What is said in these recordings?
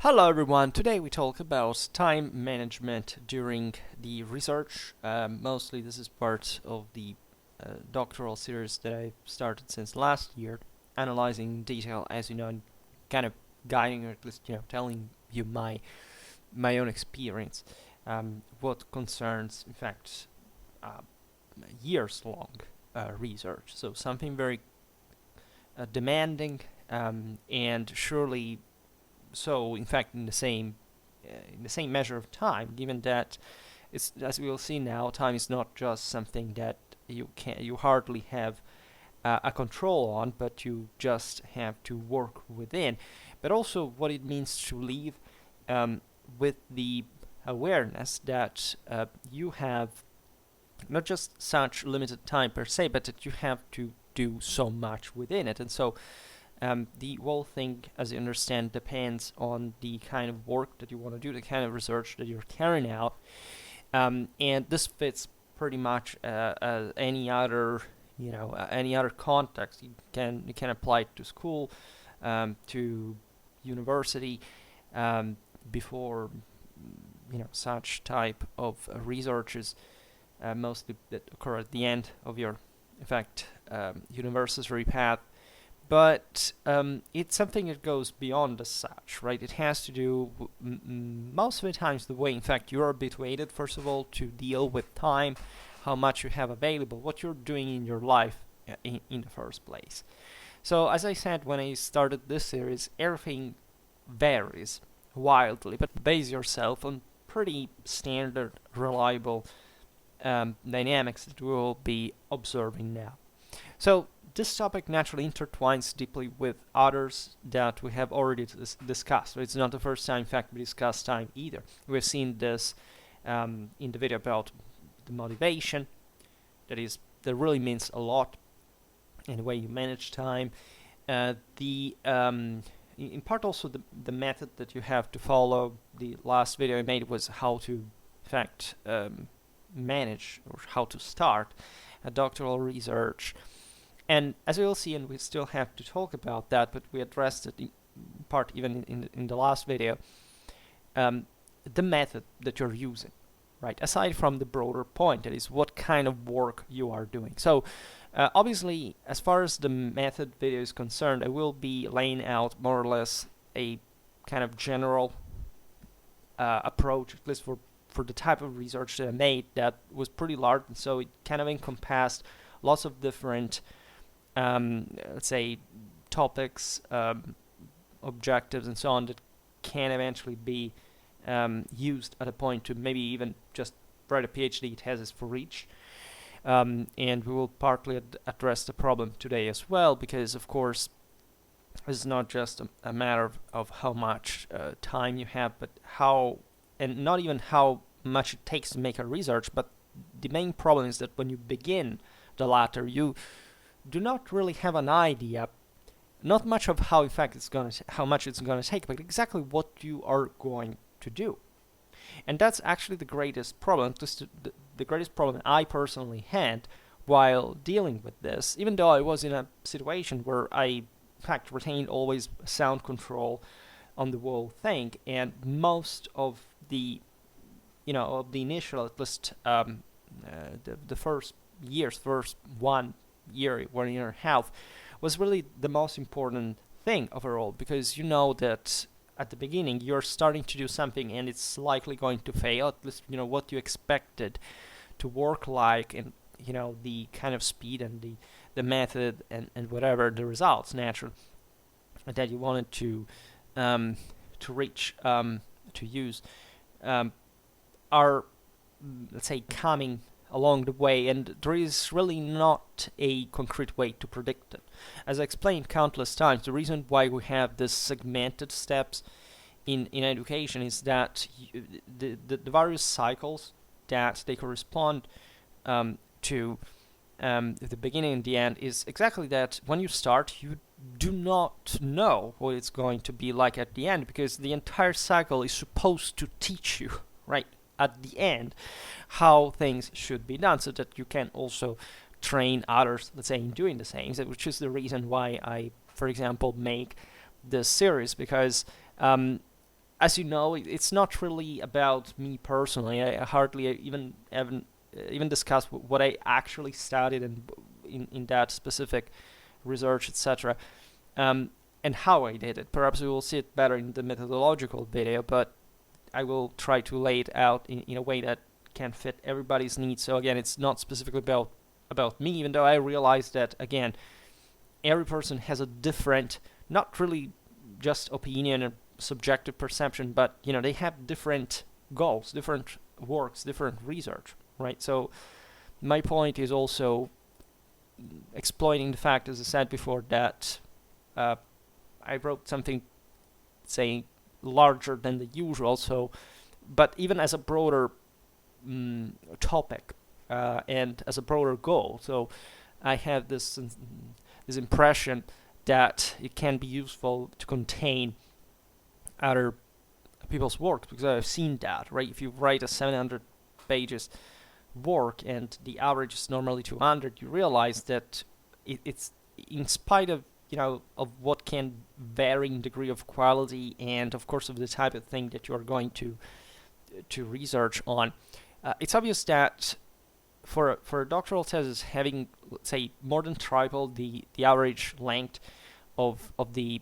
Hello everyone, today we talk about time management during the research. Mostly this is part of the doctoral series that I started since last year, analyzing in detail, as you know, and kind of guiding or at least telling you my own experience, what concerns in fact uh, years long research. So something very demanding and surely so in fact in the same measure of time, given that it's, as we will see now, time is not just something that you hardly have a control on, but you just have to work within, but also what it means to live um, with the awareness that you have not just such limited time per se, but that you have to do so much within it. And so the whole thing, as you understand, depends on the kind of work that you want to do, the kind of research that you're carrying out, and this fits pretty much any other, any other context. You can apply it to school, to university, before such type of researches, mostly that occur at the end of your, in fact, university path. But it's something that goes beyond as such, right? It has to do most of the times the way, in fact, you're habituated, first of all, to deal with time, how much you have available, what you're doing in your life in the first place. So, as I said when I started this series, everything varies wildly, but base yourself on pretty standard, reliable dynamics that we'll be observing now. So, this topic naturally intertwines deeply with others that we have already discussed. So it's not the first time, in fact, we discussed time either. We've seen this in the video about the motivation. That really means a lot in the way you manage time. In part also the method that you have to follow. The last video I made was how to, in fact, manage or how to start a doctoral research. And as we will see, and we still have to talk about that, but we addressed it in part even in the last video, the method that you're using, right? Aside from the broader point, that is what kind of work you are doing. So obviously, as far as the method video is concerned, I will be laying out more or less a kind of general approach, at least for the type of research that I made, that was pretty large, and so it kind of encompassed lots of different let's say topics, objectives, and so on that can eventually be used at a point to maybe even just write a PhD thesis for each. And we will partly address the problem today as well, because of course it's not just a matter of how much time you have, but how, and not even how much it takes to make a research, but the main problem is that when you begin the latter, you do not really have an idea, not much of how, in fact, how much it's gonna take, but exactly what you are going to do. And that's actually the greatest problem, just the greatest problem I personally had while dealing with this, even though I was in a situation where I, in fact, retained always sound control on the whole thing, and most of the, of the initial, at least the first years, first 1 year, 1 year and a half, was really the most important thing overall, because you know that at the beginning you're starting to do something and it's likely going to fail, at least what you expected to work like, and the kind of speed and the method and whatever the results naturally that you wanted to reach, to use, are, let's say, coming along the way, and there is really not a concrete way to predict it. As I explained countless times, the reason why we have these segmented steps in education is that the various cycles that they correspond to the beginning and the end is exactly that. When you start, you do not know what it's going to be like at the end, because the entire cycle is supposed to teach you, right, at the end, how things should be done, so that you can also train others, let's say, in doing the same, which is the reason why I, for example, make this series, because as you know, it's not really about me personally. I hardly even discuss what I actually studied and in that specific research, etc. And how I did it. Perhaps we will see it better in the methodological video, but I will try to lay it out in a way that can fit everybody's needs. So again, it's not specifically about me, even though I realize that, again, every person has a different, not really just opinion and subjective perception, but they have different goals, different works, different research, right? So my point is also exploiting the fact, as I said before, that I wrote something saying larger than the usual, so but even as a broader topic and as a broader goal. So I have this impression that it can be useful to contain other people's work, because I've seen that, right? If you write a 700 pages work and the average is normally 200, you realize that it's in spite of of what can vary in degree of quality and of course of the type of thing that you are going to research on. It's obvious that for a doctoral thesis, having, let's say, more than triple the average length of the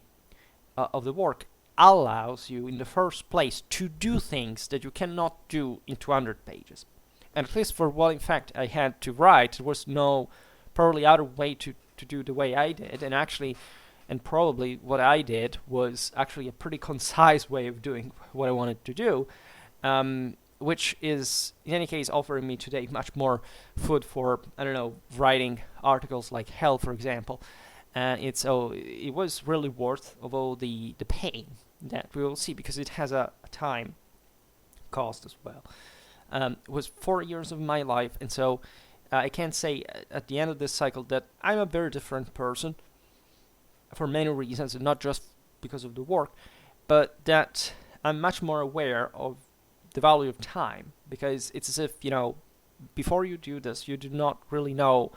work allows you in the first place to do things that you cannot do in 200 pages. And at least for what in fact I had to write, there was no probably other way to do the way I did, and probably what I did was actually a pretty concise way of doing what I wanted to do, which is in any case offering me today much more food for, I don't know, writing articles like hell, for example. It was really worth of all the pain that we will see, because it has a time cost as well. It was 4 years of my life, and so I can say at the end of this cycle that I'm a very different person for many reasons, and not just because of the work, but that I'm much more aware of the value of time, because it's as if, before you do this, you do not really know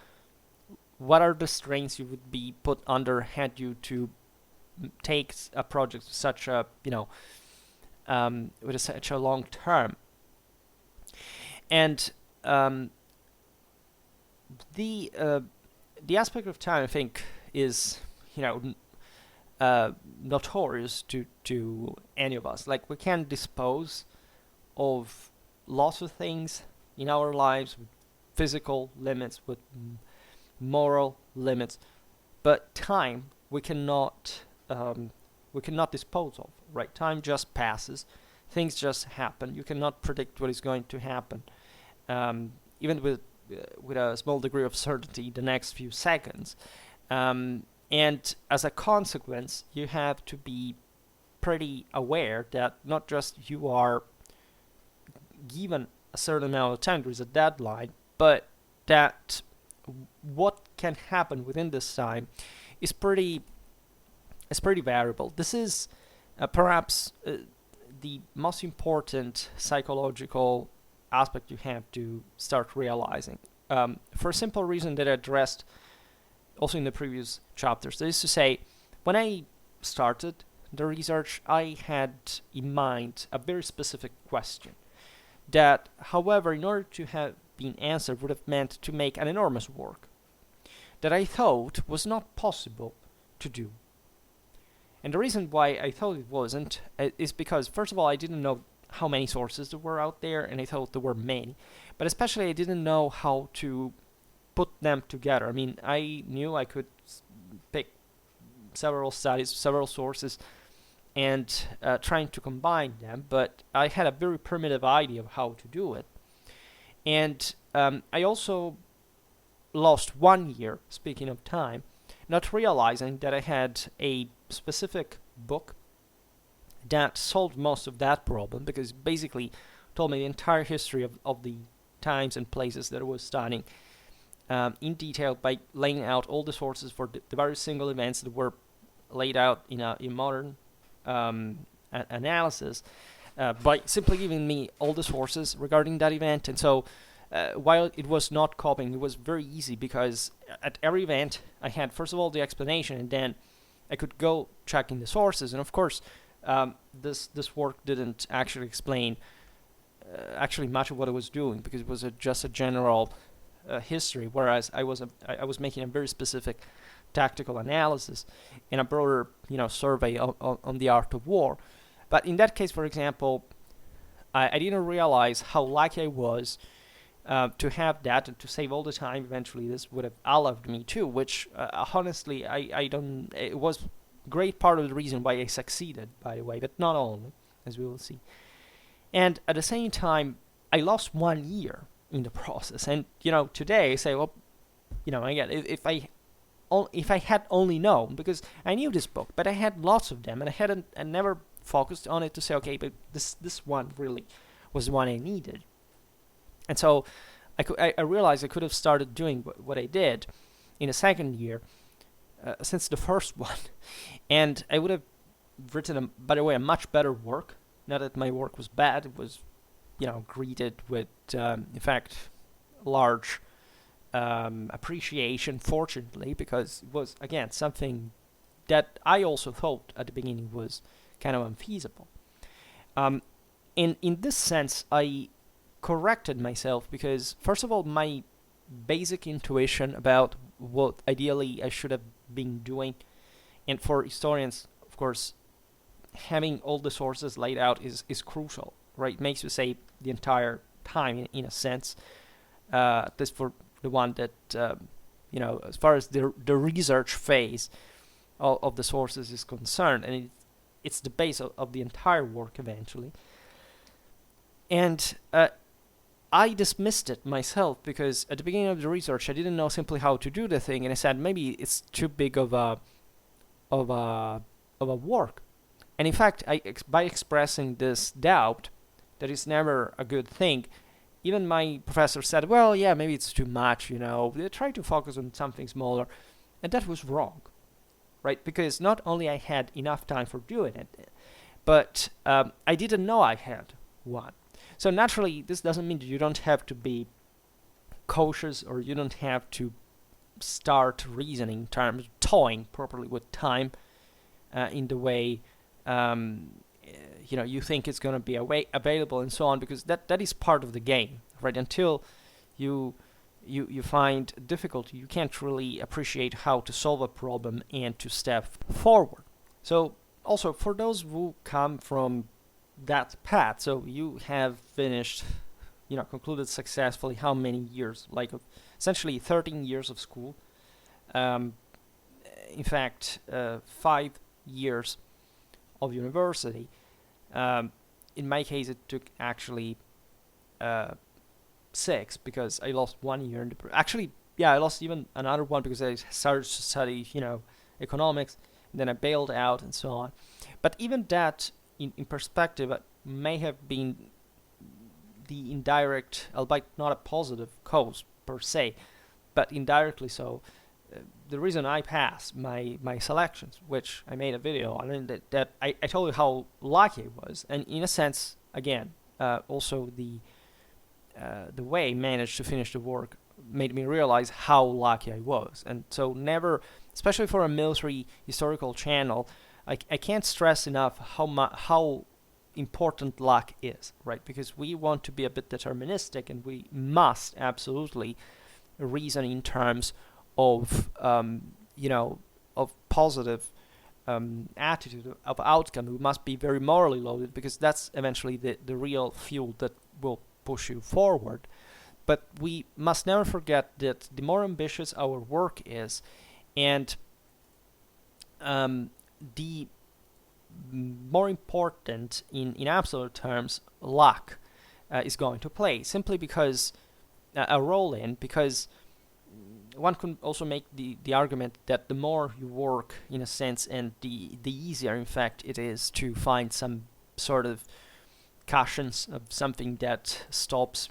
what are the strains you would be put under had you to take a project such a, with such a long term. And the aspect of time, I think, is notorious to any of us. Like, we can dispose of lots of things in our lives with physical limits, with moral limits, but time we cannot dispose of. Right? Time just passes. Things just happen. You cannot predict what is going to happen, even with a small degree of certainty the next few seconds. And as a consequence, you have to be pretty aware that not just you are given a certain amount of time, there is a deadline, but that what can happen within this time is pretty variable. This is perhaps the most important psychological aspect you have to start realizing, for a simple reason that I addressed also in the previous chapters. That is to say, when I started the research, I had in mind a very specific question that, however, in order to have been answered, would have meant to make an enormous work that I thought was not possible to do. And the reason why I thought it wasn't is because, first of all, I didn't know how many sources there were out there, and I thought there were many. But especially, I didn't know how to put them together. I mean, I knew I could pick several studies, several sources, and trying to combine them, but I had a very primitive idea of how to do it. And I also lost 1 year, speaking of time, not realizing that I had a specific book that solved most of that problem, because basically told me the entire history of the times and places that I was studying in detail, by laying out all the sources for the various single events that were laid out in modern analysis, by simply giving me all the sources regarding that event. And so while it was not copying, it was very easy, because at every event I had, first of all, the explanation, and then I could go checking the sources. And of course, this work didn't actually explain actually much of what I was doing, because it was just a general history, whereas I was making a very specific tactical analysis and a broader survey on the art of war. But in that case, for example, I didn't realize how lucky I was to have that and to save all the time. Eventually, this would have allowed me too, which honestly, I don't. It was great part of the reason why I succeeded, by the way, but not only, as we will see. And at the same time, I lost 1 year in the process. And today I say, well, again, if I had only known, because I knew this book, but I had lots of them, and I never focused on it to say, okay, but this one really was the one I needed. And so I realized I could have started doing what I did in the second year since the first one, and I would have written, by the way, a much better work. Not that my work was bad; it was, greeted with, in fact, large appreciation. Fortunately, because it was again something that I also thought at the beginning was kind of unfeasible. In this sense, I corrected myself because, first of all, my basic intuition about what ideally I should have been doing, and for historians, of course, having all the sources laid out is crucial, right? It makes you save the entire time in a sense, at least for the one that, as far as the research phase of the sources is concerned, and it's the base of the entire work eventually. And I dismissed it myself because at the beginning of the research I didn't know simply how to do the thing, and I said maybe it's too big of a work. And in fact, by expressing this doubt, that is never a good thing, even my professor said, well, yeah, maybe it's too much, try to focus on something smaller. And that was wrong, right? Because not only I had enough time for doing it, but I didn't know I had one. So naturally, this doesn't mean that you don't have to be cautious, or you don't have to start reasoning in terms of toying properly with time in the way you think it's going to be available and so on, because that is part of the game, right? Until you find difficulty, you can't really appreciate how to solve a problem and to step forward. So also for those who come from that path, so you have finished, concluded successfully how many years, like essentially 13 years of school, in fact 5 years of university. In my case, it took actually 6, because I lost 1 year. I lost even another one because I started to study, economics, and then I bailed out and so on. But even that, in perspective, may have been the indirect, albeit not a positive cause per se, but indirectly so, the reason I passed my selections, which I made a video on, and that I told you how lucky I was, and in a sense, again, also the way I managed to finish the work made me realize how lucky I was. And so never, especially for a military historical channel, I can't stress enough how important luck is, right? Because we want to be a bit deterministic, and we must absolutely reason in terms of of positive attitude of outcome. We must be very morally loaded, because that's eventually the real fuel that will push you forward. But we must never forget that the more ambitious our work is, and the more important in absolute terms luck is going to play, simply because a role in, because one can also make the argument that the more you work, in a sense, and the easier, in fact, it is to find some sort of cushions of something that stops,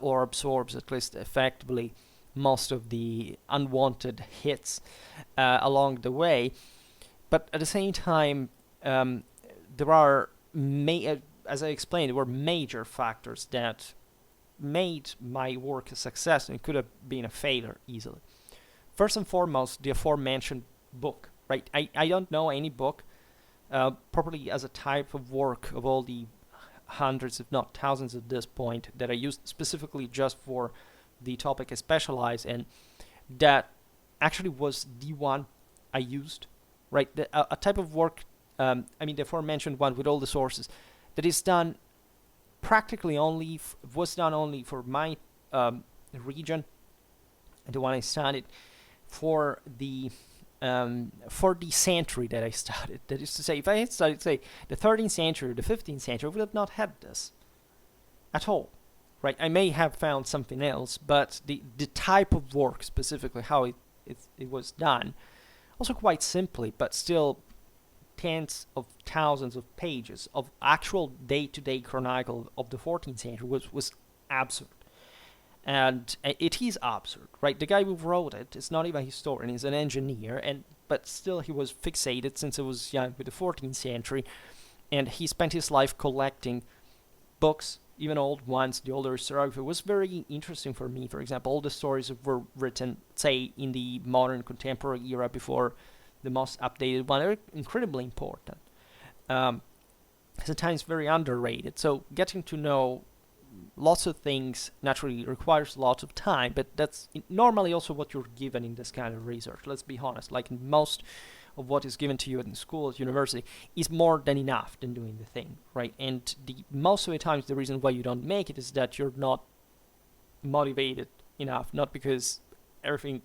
or absorbs, at least effectively, most of the unwanted hits along the way. But at the same time, there are, as I explained, there were major factors that made my work a success, and it could have been a failure easily. First and foremost, the aforementioned book, right? I don't know any book properly as a type of work of all the hundreds, if not thousands at this point, that I used specifically just for the topic I specialize in, that actually was the one I used, right? A type of work, the aforementioned one with all the sources, that is done practically only, was done only for my region, the one I studied, for the century that I studied. That is to say, if I had studied, say, the 13th century or the 15th century, I would have not had this at all, right? I may have found something else, but the type of work, specifically how it was done, also quite simply, but still tens of thousands of pages of actual day-to-day chronicle of the 14th century was absurd. And it is absurd, right? The guy who wrote it is not even a historian; he's an engineer, but still he was fixated since he was young with the 14th century, and he spent his life collecting books, even old ones. The older historiography was very interesting for me. For example, all the stories that were written, say, in the modern contemporary era before the most updated one, are incredibly important. Sometimes very underrated. So getting to know lots of things naturally requires lots of time, but that's normally also what you're given in this kind of research. Let's be honest, like most of what is given to you in school, at university, is more than enough than doing the thing, right? And most of the times the reason why you don't make it is that you're not motivated enough, not because everything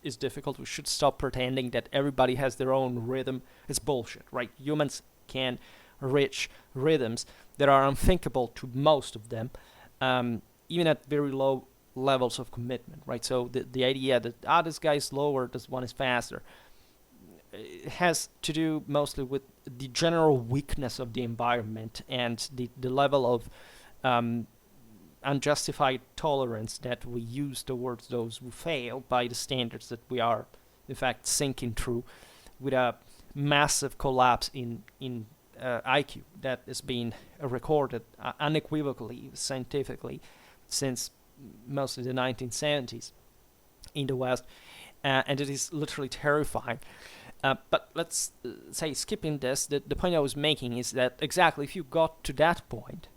is difficult. We should stop pretending that everybody has their own rhythm. It's bullshit, right? Humans can reach rhythms that are unthinkable to most of them, even at very low levels of commitment, right? So the idea that this guy is slower, this one is faster, it has to do mostly with the general weakness of the environment and the level of unjustified tolerance that we use towards those who fail by the standards that we are, in fact, sinking through, with a massive collapse in IQ that has been recorded unequivocally, scientifically, since mostly the 1970s in the West, and it is literally terrifying. But let's say, skipping this, the point I was making is that exactly if you got to that point,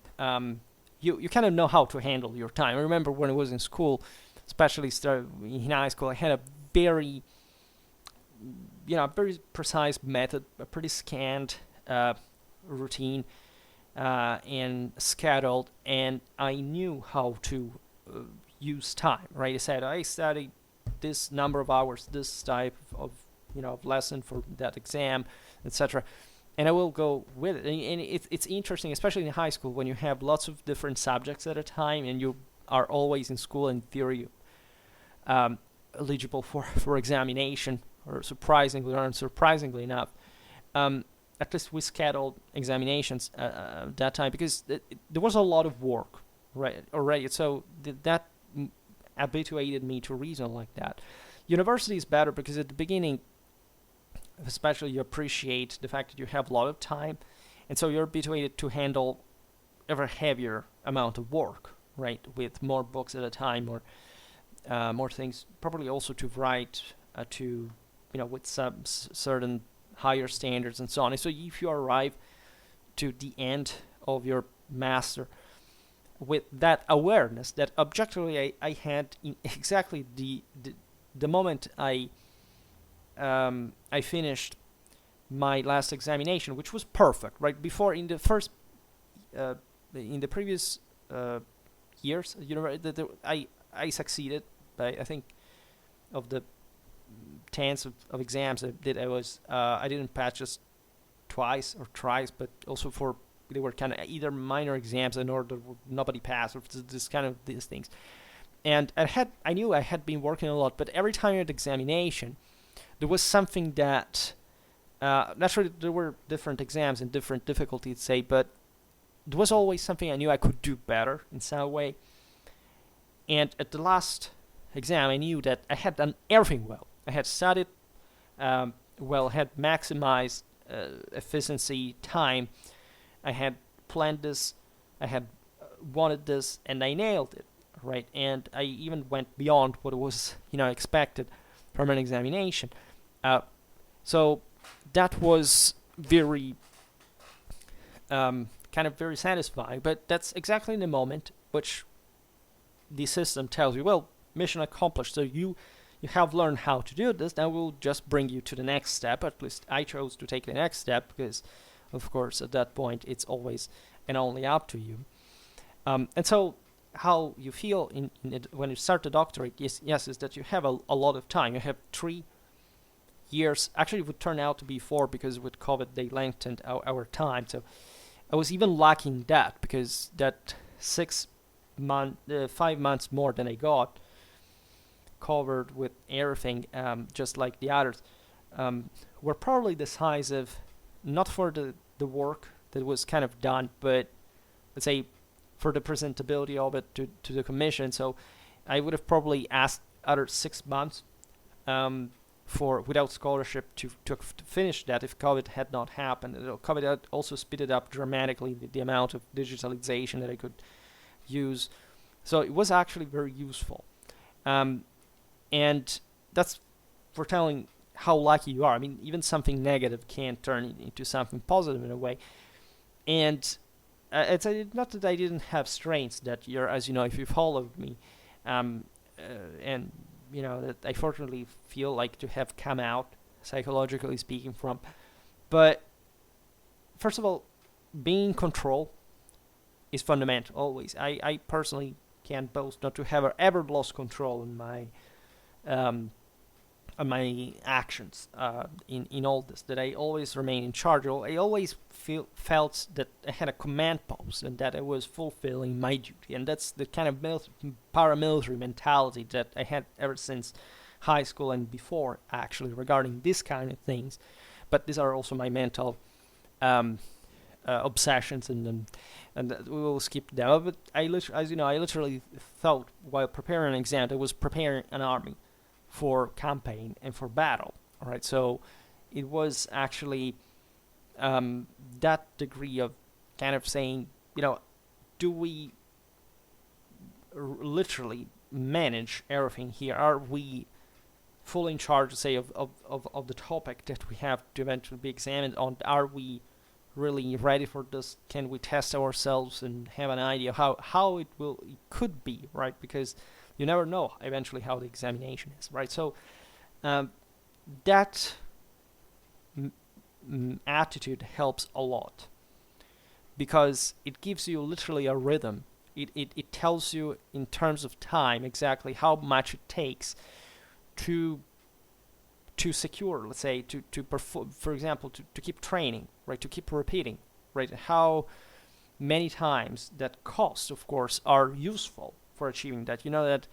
you kind of know how to handle your time. I remember when I was in school, especially in high school, I had a very precise method, a pretty scanned routine and scheduled, and I knew how to use time, right? I said I studied this number of hours, this type of lesson for that exam, etc., and I will go with it. And it's interesting, especially in high school, when you have lots of different subjects at a time, and you are always in school in theory eligible for examination, or surprisingly or unsurprisingly enough. At least we scheduled examinations that time, because there was a lot of work, right, already. So that habituated me to reason like that. University is better because at the beginning, especially, you appreciate the fact that you have a lot of time, and so you're habituated to handle ever heavier amount of work, right, with more books at a time, or more things, probably also to write with some certain higher standards and so on. And so if you arrive to the end of your master with that awareness that objectively I had in exactly the moment I finished my last examination, which was perfect, right? Before, in the first in the previous years, I succeeded by, I think, of the tens of exams I did, I didn't pass just twice or thrice, but also they were kind of either minor exams in order nobody passed, or this kind of these things. And I knew I had been working a lot, but every time I had examination, there was something that naturally there were different exams and different difficulties, say, but there was always something I knew I could do better in some way. And at the last exam, I knew that I had done everything well. I had studied well, had maximized efficiency, time. I had planned this, I had wanted this, and I nailed it, right? And I even went beyond what was, expected from an examination. So that was very kind of very satisfying. But that's exactly the moment which the system tells you, well, mission accomplished. So you have learned how to do this. Now we'll just bring you to the next step. At least I chose to take the next step because, of course, at that point it's always and only up to you. And so how you feel in it when you start the doctorate is that you have a lot of time. You have 3 years. Actually, it would turn out to be 4 because with COVID they lengthened our time. So I was even lacking that because that 5 months more than I got covered with everything, just like the others, were probably the size of, not for the work that was kind of done, but let's say for the presentability of it to the commission. So I would have probably asked other 6 months for without scholarship to finish that if COVID had not happened. COVID had also speeded up dramatically the amount of digitalization that I could use. So it was actually very useful. And that's for telling how lucky you are. I mean, even something negative can turn into something positive in a way. And it's not that I didn't have strengths that year, as you know, if you followed me, and you know that I fortunately feel like to have come out psychologically speaking from. But first of all, being in control is fundamental always. I personally can't boast not to have ever lost control in my actions in all this, that I always remain in charge. I always felt that I had a command post and that I was fulfilling my duty, and that's the kind of paramilitary mentality that I had ever since high school and before, actually, regarding this kind of things. But these are also my mental obsessions, and we will skip them. But I literally thought while preparing an exam, I was preparing an army for campaign and for battle. All right, so it was actually that degree of kind of saying, do we literally manage everything here? Are we fully in charge, say, of the topic that we have to eventually be examined on? Are we really ready for this? Can we test ourselves and have an idea how it could be, right? Because you never know eventually how the examination is, right? So that attitude helps a lot because it gives you literally a rhythm. It tells you in terms of time exactly how much it takes to secure, let's say, to perform, for example, to keep training, right? To keep repeating, right? How many times that costs, of course, are useful for achieving that. You know that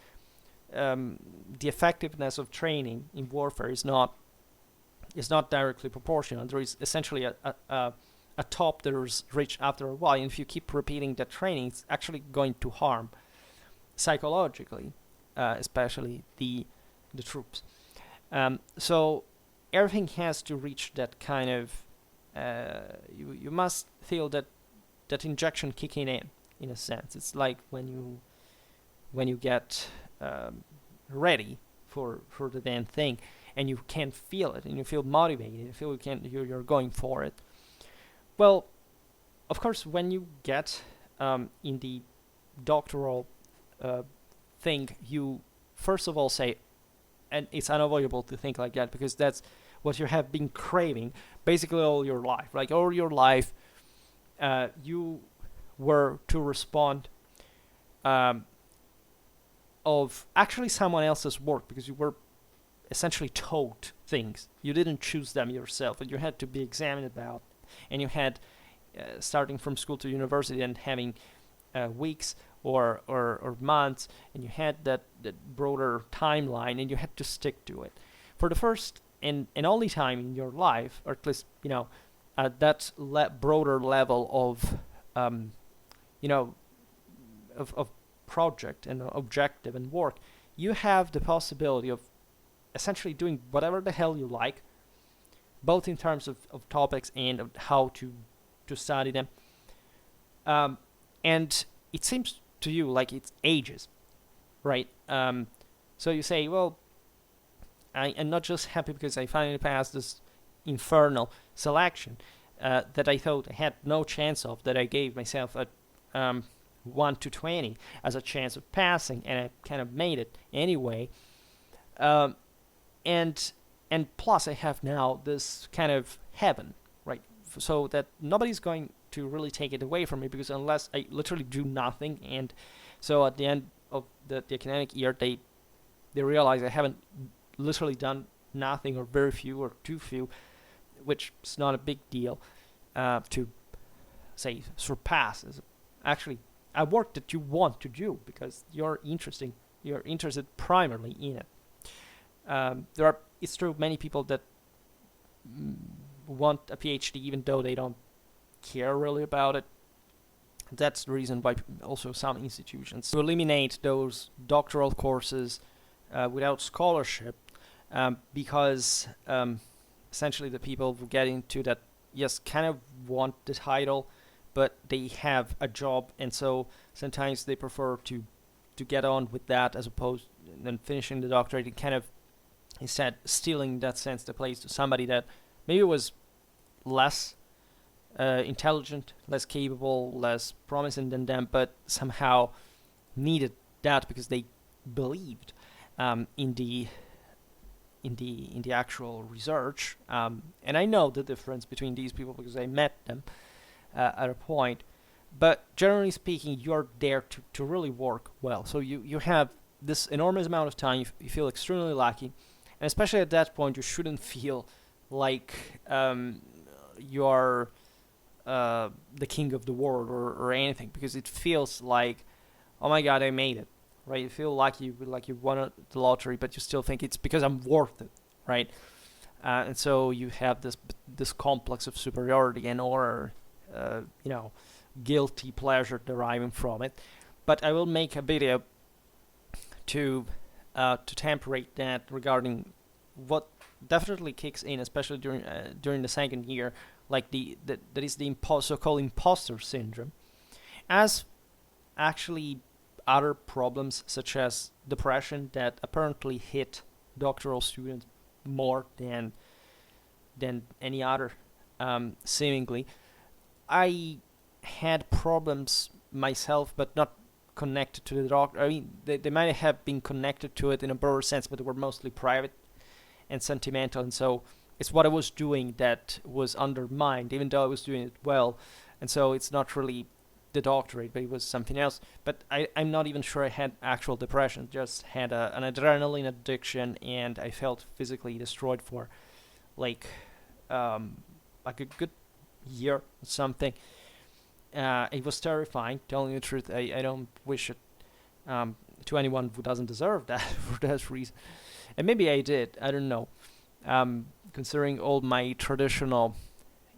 the effectiveness of training in warfare is not directly proportional. There is essentially a top that is reached after a while, and if you keep repeating that training, it's actually going to harm psychologically, especially the troops. So everything has to reach that kind of you must feel that injection kicking in a sense. It's like when you get ready for the damn thing and you can feel it and you feel motivated, you feel you're going for it. Well, of course, when you get in the doctoral thing, you first of all say, and it's unavoidable to think like that because that's what you have been craving basically all your life. Like all your life, you were to respond of actually someone else's work because you were essentially told things. You didn't choose them yourself, and you had to be examined about. And you had, starting from school to university and having weeks or months, and you had that broader timeline, and you had to stick to it. For the first and only time in your life, or at least, at that broader level of, of project and objective and work, you have the possibility of essentially doing whatever the hell you like, both in terms of topics and of how to study them. And it seems to you like it's ages, right? So you say, well, I am not just happy because I finally passed this infernal selection that I thought I had no chance of, that I gave myself a 1 to 20 as a chance of passing, and I kind of made it anyway. Um, and plus I have now this kind of heaven, right? So that nobody's going to really take it away from me, because unless I literally do nothing, and so at the end of the academic year they realize I haven't literally done nothing, or very few, or too few, which is not a big deal to say surpass. Actually a work that you want to do because you're interested primarily in it. It's true, many people that want a PhD even though they don't care really about it. That's the reason why also some institutions to eliminate those doctoral courses without scholarship, because essentially the people who get into that, yes, kind of want the title, but they have a job, and so sometimes they prefer to get on with that as opposed than finishing the doctorate, and kind of instead stealing, in that sense, the place to somebody that maybe was less intelligent, less capable, less promising than them, but somehow needed that because they believed in the actual research. And I know the difference between these people because I met them at a point. But generally speaking, you're there to really work well. So you have this enormous amount of time. You feel extremely lucky, and especially at that point, you shouldn't feel like you're the king of the world or anything, because it feels like, oh my god, I made it, right? You feel like you won the lottery, but you still think it's because I'm worth it, right? And so you have this complex of superiority and or guilty pleasure deriving from it. But I will make a video to temperate that regarding what definitely kicks in, especially during the second year, like that is the so-called imposter syndrome, as actually other problems such as depression that apparently hit doctoral students more than any other, seemingly. I had problems myself, but not connected to the doctor. I mean, they might have been connected to it in a broader sense, but they were mostly private and sentimental, and so it's what I was doing that was undermined, even though I was doing it well. And so it's not really the doctorate, but it was something else. But I'm not even sure I had actual depression, just had an adrenaline addiction, and I felt physically destroyed for like a good year or something. It was terrifying, telling you the truth. I don't wish it to anyone who doesn't deserve that for that reason. And maybe I did, I don't know. Considering all my traditional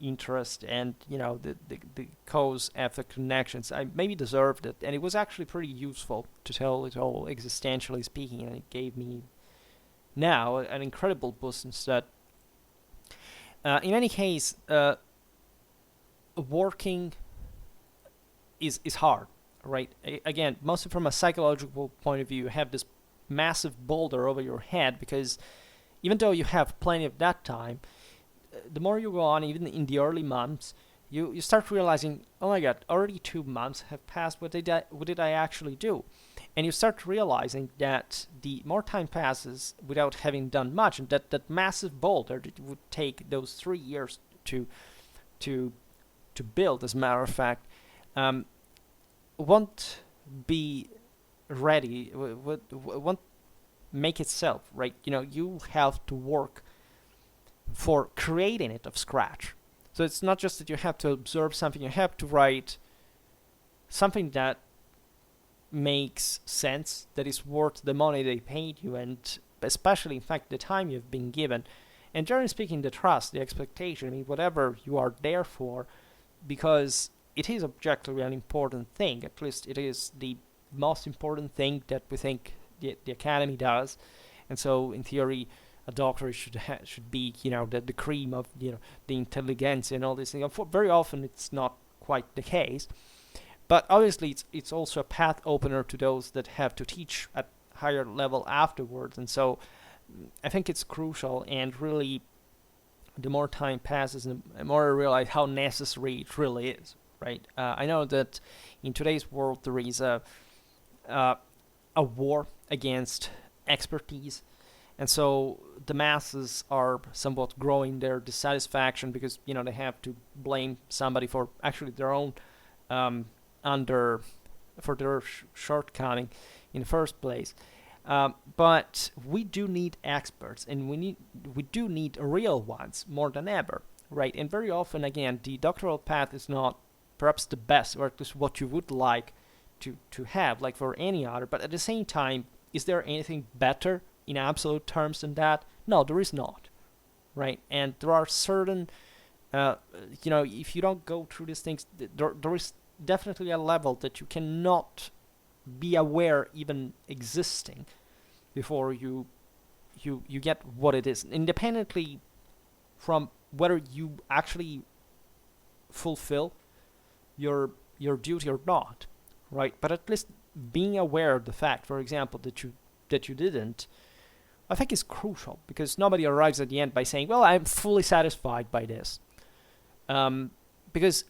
interest and the cause-effect connections, I maybe deserved it, and it was actually pretty useful, to tell it all, existentially speaking, and it gave me now an incredible boost instead. In any case, working is hard, right? Again, mostly from a psychological point of view. You have this massive boulder over your head, because even though you have plenty of that time, the more you go on, even in the early months, you start realizing, oh my god, already 2 months have passed. What did I actually do? And you start realizing that the more time passes without having done much, and that massive boulder that would take those 3 years to build, as a matter of fact, won't be ready, won't make itself, right? You have to work for creating it of scratch. So it's not just that you have to observe something, you have to write something that makes sense, that is worth the money they paid you, and especially, in fact, the time you've been given. And generally speaking, the trust, the expectation, I mean, whatever you are there for, because it is objectively an important thing. At least it is the most important thing that we think the academy does. And so, in theory, a doctor should be, the cream of, the intelligence and all these things. Very often, it's not quite the case. But obviously, it's also a path opener to those that have to teach at higher level afterwards. And so, I think it's crucial and really the more time passes, and the more I realize how necessary it really is, right? I know that in today's world there is uh, a war against expertise, and so the masses are somewhat growing their dissatisfaction because they have to blame somebody for actually their own um, under for their shortcoming in the first place. But we do need experts, and we do need real ones more than ever, right? And very often, again, the doctoral path is not perhaps the best, or at least what you would like to have, like for any other. But at the same time, is there anything better in absolute terms than that? No, there is not, right? And there are certain, if you don't go through these things, there is definitely a level that you cannot be aware even existing before you get what it is, independently from whether you actually fulfill your duty or not, right? But at least being aware of the fact, for example, that you didn't, I think is crucial, because nobody arrives at the end by saying, well, I'm fully satisfied by this. Because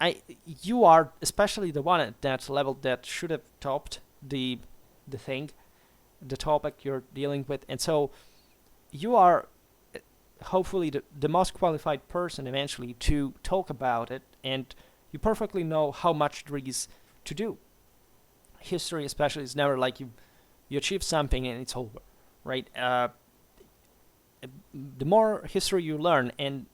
you are especially the one at that level that should have topped the topic you're dealing with, and so you are hopefully the most qualified person eventually to talk about it, and you perfectly know how much there is to do. History especially is never like you achieve something and it's over, right? The more history you learn, and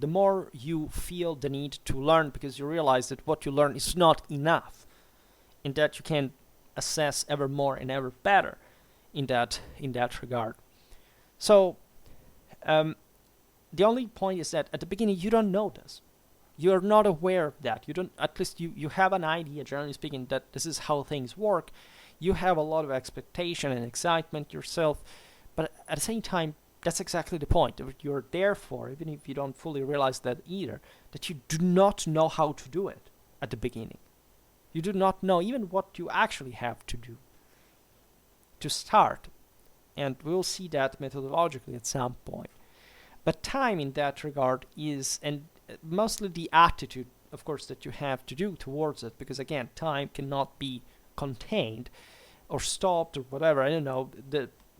the more you feel the need to learn, because you realize that what you learn is not enough, and that you can assess ever more and ever better in that regard. So the only point is that at the beginning you don't know this. You're not aware of that. You don't. At least you have an idea, generally speaking, that this is how things work. You have a lot of expectation and excitement yourself, but at the same time, that's exactly the point that you're there for, even if you don't fully realize that either, that you do not know how to do it at the beginning. You do not know even what you actually have to do to start. And we'll see that methodologically at some point. But time in that regard is, and mostly the attitude, of course, that you have to do towards it, because again, time cannot be contained or stopped or whatever. I don't know.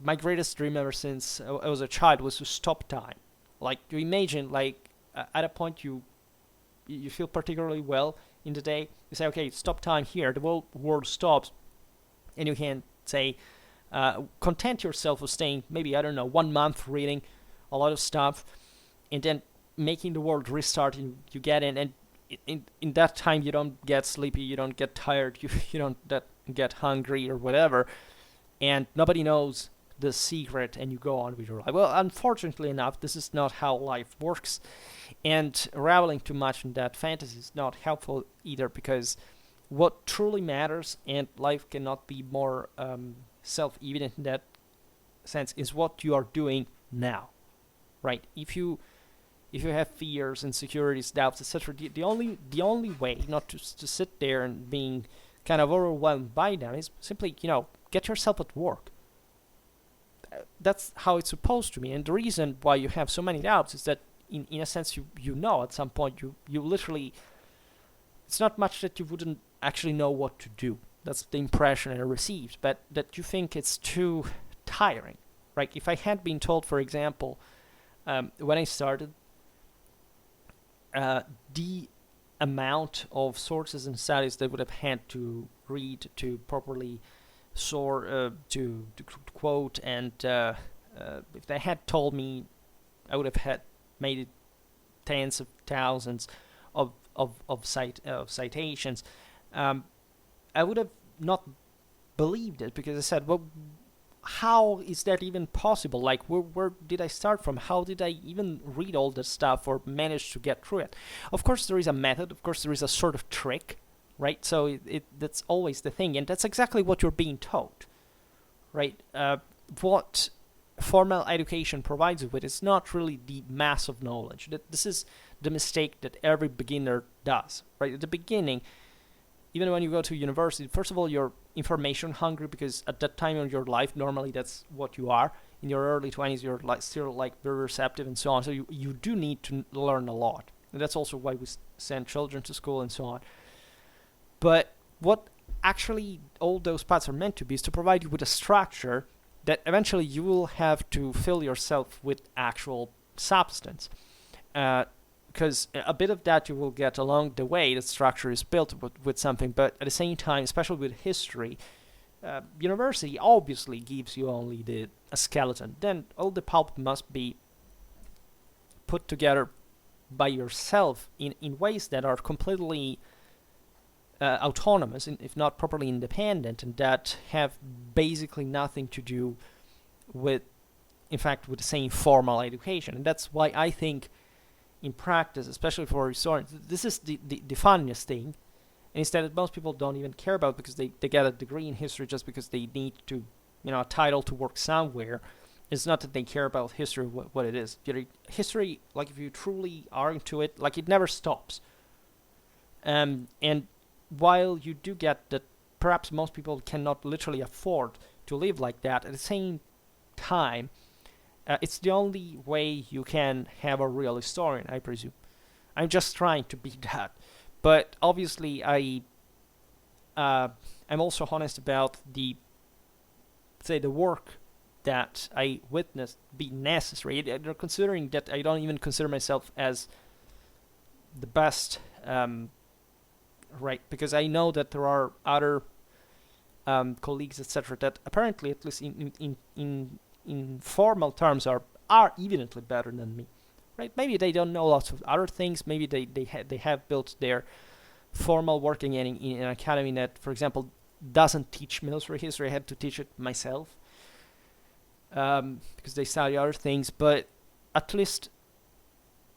My greatest dream ever since I was a child was to stop time. Like, you imagine, like, at a point you feel particularly well in the day, you say, okay, stop time here, the whole world stops, and you can say, content yourself with staying maybe, I don't know, 1 month reading a lot of stuff, and then making the world restart, and you get in, and in that time you don't get sleepy, you don't get tired, you don't get hungry or whatever, and nobody knows the secret, and you go on with your life. Well, unfortunately enough, this is not how life works, and reveling too much in that fantasy is not helpful either, because what truly matters, and life cannot be more self-evident in that sense, is what you are doing now, right? If you have fears, insecurities, doubts, etc., the only way not to sit there and being kind of overwhelmed by them is simply, get yourself at work. That's how it's supposed to be. And the reason why you have so many doubts is that in a sense you know at some point you literally, it's not much that you wouldn't actually know what to do. That's the impression I received, but that you think it's too tiring, right? If I had been told, for example, when I started, the amount of sources and studies that would have had to read to properly to quote, and if they had told me, I would have had made it tens of thousands of citations. I would have not believed it, because I said, well, how is that even possible? Like, where did I start from? How did I even read all that stuff or manage to get through it? Of course, there is a method. Of course, there is a sort of trick, right? So that's always the thing, and that's exactly what you're being taught, right? What formal education provides you with is not really the mass of knowledge. This is the mistake that every beginner does, right? At the beginning, even when you go to university, first of all, you're information hungry, because at that time in your life, normally that's what you are. in your early 20s, you're like still like very receptive and so on. So you do need to learn a lot. And that's also why we send children to school and so on. But what actually all those paths are meant to be is to provide you with a structure that eventually you will have to fill yourself with actual substance. Because a bit of that you will get along the way. The structure is built with something, but at the same time, especially with history, university obviously gives you only a skeleton. Then all the pulp must be put together by yourself in ways that are completely autonomous, if not properly independent, and that have basically nothing to do with, in fact, with the same formal education. And that's why I think in practice, especially for historians, this is the funniest thing. And instead, that most people don't even care about because they get a degree in history just because they need to, a title to work somewhere. It's not that they care about history, what it is. History, like if you truly are into it, like it never stops. And while you do get that perhaps most people cannot literally afford to live like that, at the same time, it's the only way you can have a real historian, I presume. I'm just trying to be that. But obviously, I'm also honest about the work that I witnessed be necessary. They're considering that I don't even consider myself as the best, right? Because I know that there are other colleagues, etc., that apparently, at least in formal terms, are evidently better than me. Right? Maybe they don't know lots of other things. Maybe they have built their formal working in an academy that, for example, doesn't teach military history. I had to teach it myself because they study other things. But at least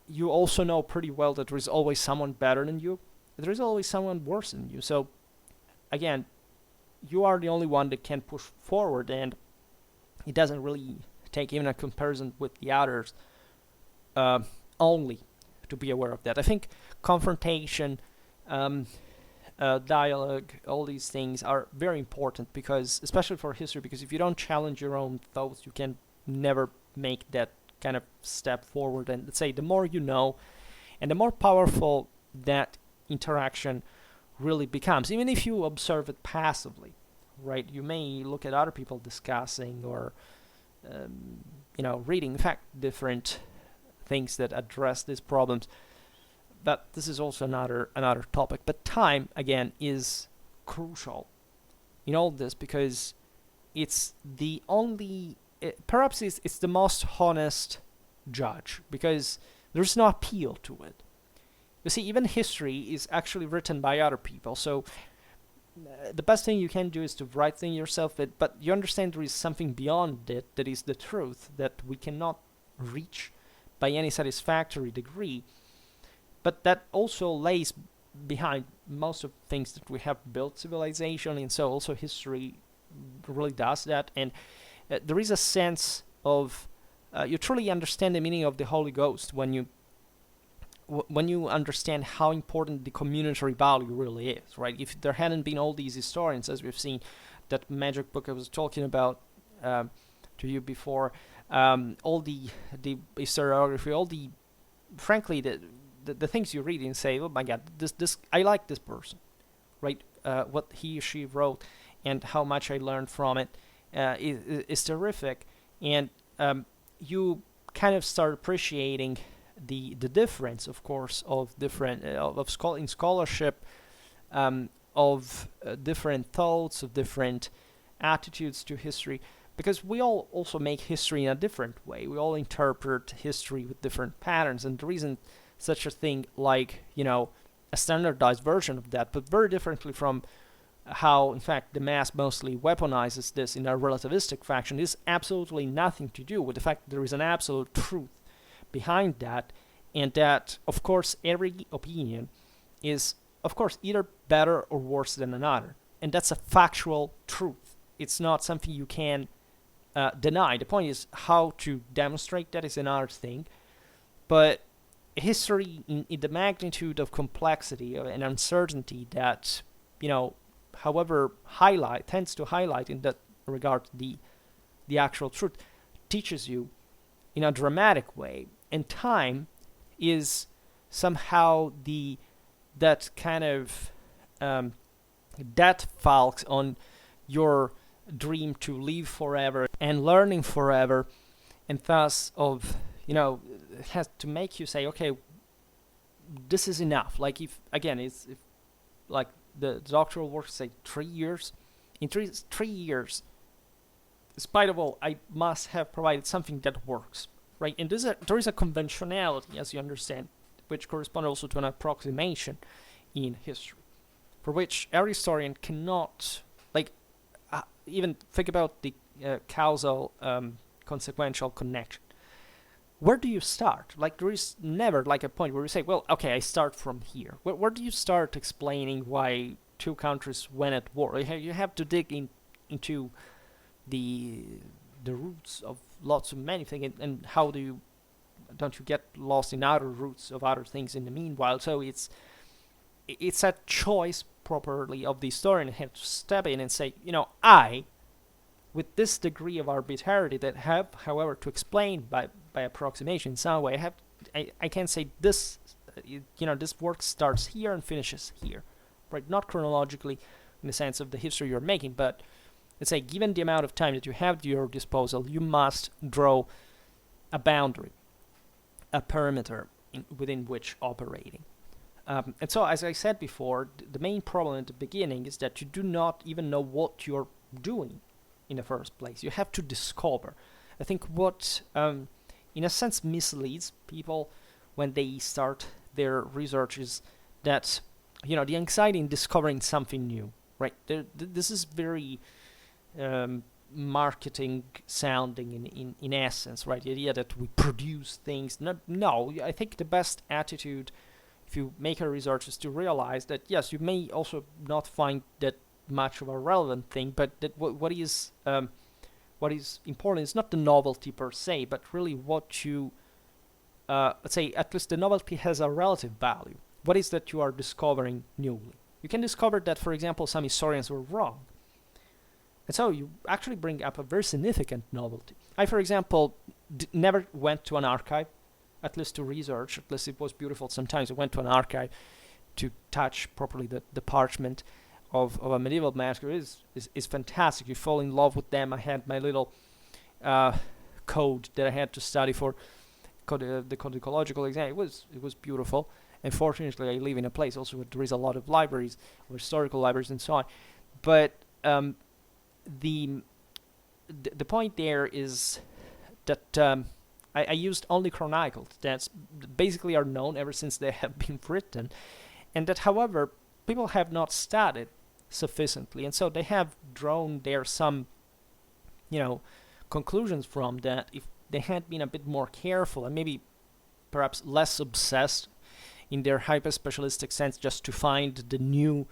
you also know pretty well that there is always someone better than you. There is always someone worse than you. So again, you are the only one that can push forward, and it doesn't really take even a comparison with the others. Only to be aware of that. I think confrontation, dialogue, all these things are very important because, especially for history, because if you don't challenge your own thoughts, you can never make that kind of step forward. And let's say the more you know, and the more powerful that interaction really becomes, even if you observe it passively, right? You may look at other people discussing or, reading, in fact, different things that address these problems, but this is also another topic. But time, again, is crucial in all this because it's the only, perhaps it's the most honest judge because there's no appeal to it. You see, even history is actually written by other people, so the best thing you can do is to write things yourself, but you understand there is something beyond it that is the truth that we cannot reach by any satisfactory degree, but that also lays behind most of the things that we have built civilization, and so also history really does that. And there is a sense of you truly understand the meaning of the Holy Ghost when you understand how important the communitary value really is, right? If there hadn't been all these historians, as we've seen, that magic book I was talking about to you before, all the historiography, all the, frankly, the things you read and say, oh my God, this I like this person, right? What he or she wrote and how much I learned from it is terrific, and you kind of start appreciating the difference, of course, of different in scholarship, of different thoughts, of different attitudes to history, because we all also make history in a different way. We all interpret history with different patterns, and there isn't such a thing like, a standardized version of that, but very differently from how, in fact, the mass mostly weaponizes this in a relativistic fashion. This absolutely nothing to do with the fact that there is an absolute truth behind that, and that, of course, every opinion is, of course, either better or worse than another, and that's a factual truth. It's not something you can deny. The point is how to demonstrate that is another thing, but history in the magnitude of complexity and uncertainty that, however tends to highlight in that regard the actual truth, teaches you in a dramatic way, and time is somehow that kind of that falls on your dream to live forever and learning forever, and thus of it has to make you say, okay, this is enough. Like if like the doctoral work say 3 years, in 3 years, despite of all, I must have provided something that works, right? And there is a conventionality, as you understand, which corresponds also to an approximation in history, for which every historian cannot, even think about the causal consequential connection. Where do you start? Like, there is never like a point where you say, well, okay, I start from here. Where do you start explaining why two countries went at war? You have to dig into the roots of lots of many things, and how don't you get lost in other roots of other things in the meanwhile? So it's a choice properly of the historian have to step in and say, I, with this degree of arbitrarity that have, however, to explain by approximation in some way, I can say this, this work starts here and finishes here, right? Not chronologically in the sense of the history you're making, but let's say, given the amount of time that you have at your disposal, you must draw a boundary, a perimeter within which operating. And so, as I said before, the main problem at the beginning is that you do not even know what you're doing in the first place. You have to discover. I think what, in a sense, misleads people when they start their research is that, the anxiety in discovering something new, right? This is very marketing sounding in essence, right? The idea that we produce things. No, I think the best attitude, if you make a research, is to realize that yes, you may also not find that much of a relevant thing, but that what is important is not the novelty per se, but really what you let's say, at least the novelty has a relative value. What is that you are discovering newly? You can discover that, for example, some historians were wrong, and so you actually bring up a very significant novelty. I, for example, never went to an archive, at least to research. At least it was beautiful. Sometimes I went to an archive to touch properly the parchment of a medieval manuscript. Is fantastic. You fall in love with them. I had my little code that I had to study for the codicological exam. It was beautiful. And fortunately, I live in a place also where there is a lot of libraries, or historical libraries, and so on. But the point there is that I used only chronicles that basically are known ever since they have been written, and that, however, people have not studied sufficiently, and so they have drawn there some, conclusions from that. If they had been a bit more careful and maybe perhaps less obsessed in their hyper-specialistic sense just to find the new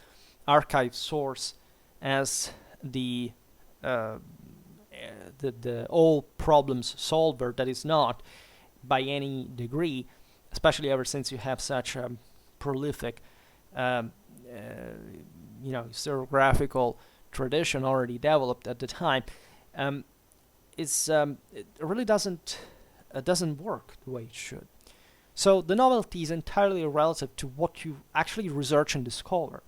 archive source as the all problems solver that is not by any degree, especially ever since you have such a prolific historiographical tradition already developed at the time, it really doesn't work the way it should. So the novelty is entirely relative to what you actually research and discover.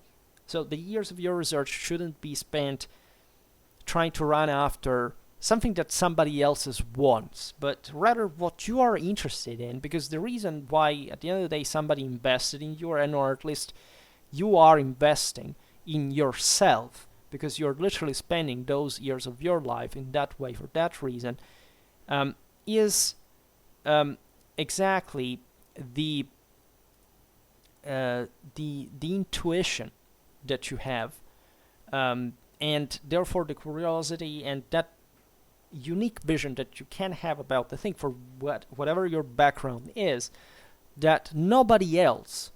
So the years of your research shouldn't be spent trying to run after something that somebody else's wants, but rather what you are interested in, because the reason why at the end of the day somebody invested in you, or at least you are investing in yourself, because you're literally spending those years of your life in that way for that reason, is exactly the intuition that you have, and therefore the curiosity and that unique vision that you can have about the thing, for whatever your background is, that nobody else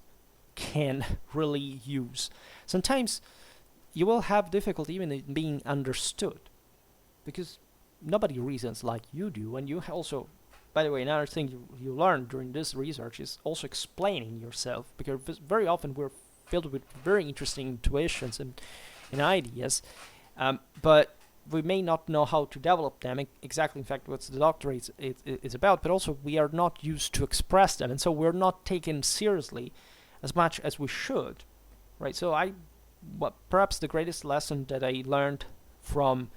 can really use. Sometimes you will have difficulty even in being understood, because nobody reasons like you do, and you also, by the way, another thing you learn during this research is also explaining yourself, because very often we're filled with very interesting intuitions and ideas, but we may not know how to develop them exactly. In fact, what the doctorate is about, but also we are not used to express them, and so we're not taken seriously as much as we should, right? So perhaps the greatest lesson that I learned from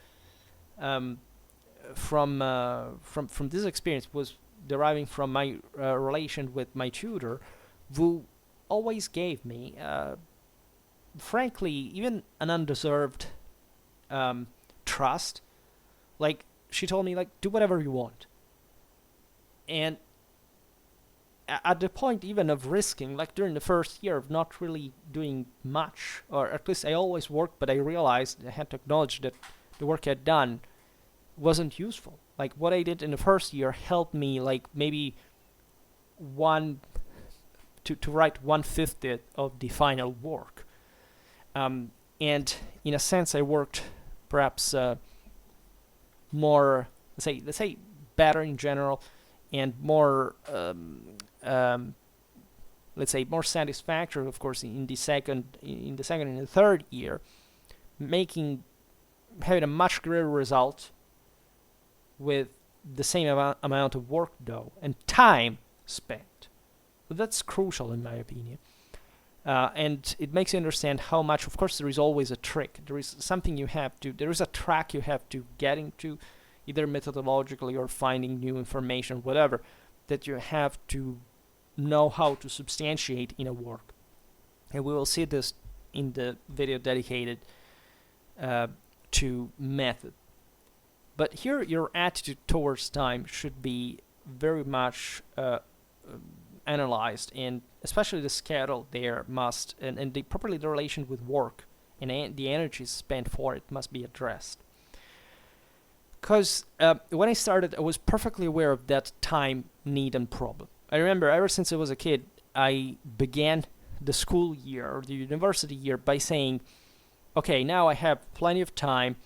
this experience was deriving from my relation with my tutor, who always gave me, frankly, even an undeserved trust. Like, she told me, like, do whatever you want. And at the point even of risking, like during the first year of not really doing much, or at least I always worked, but I realized I had to acknowledge that the work I had done wasn't useful. Like, what I did in the first year helped me, like, maybe to write 1/5 of the final work. And in a sense, I worked perhaps more, let's say better in general, and more let's say more satisfactory, of course, in the second and the third year, having a much greater result with the same amount of work, though, and time spent. But that's crucial, in my opinion. And it makes you understand how much, of course, there is always a trick. There is something there is a track you have to get into, either methodologically or finding new information, whatever, that you have to know how to substantiate in a work. And we will see this in the video dedicated to method. But here, your attitude towards time should be very much analyzed, and especially the schedule there must, and properly the relation with work and the energy spent for it must be addressed. Because when I started, I was perfectly aware of that time need and problem. I remember ever since I was a kid, I began the school year or the university year by saying, okay, now I have plenty of time.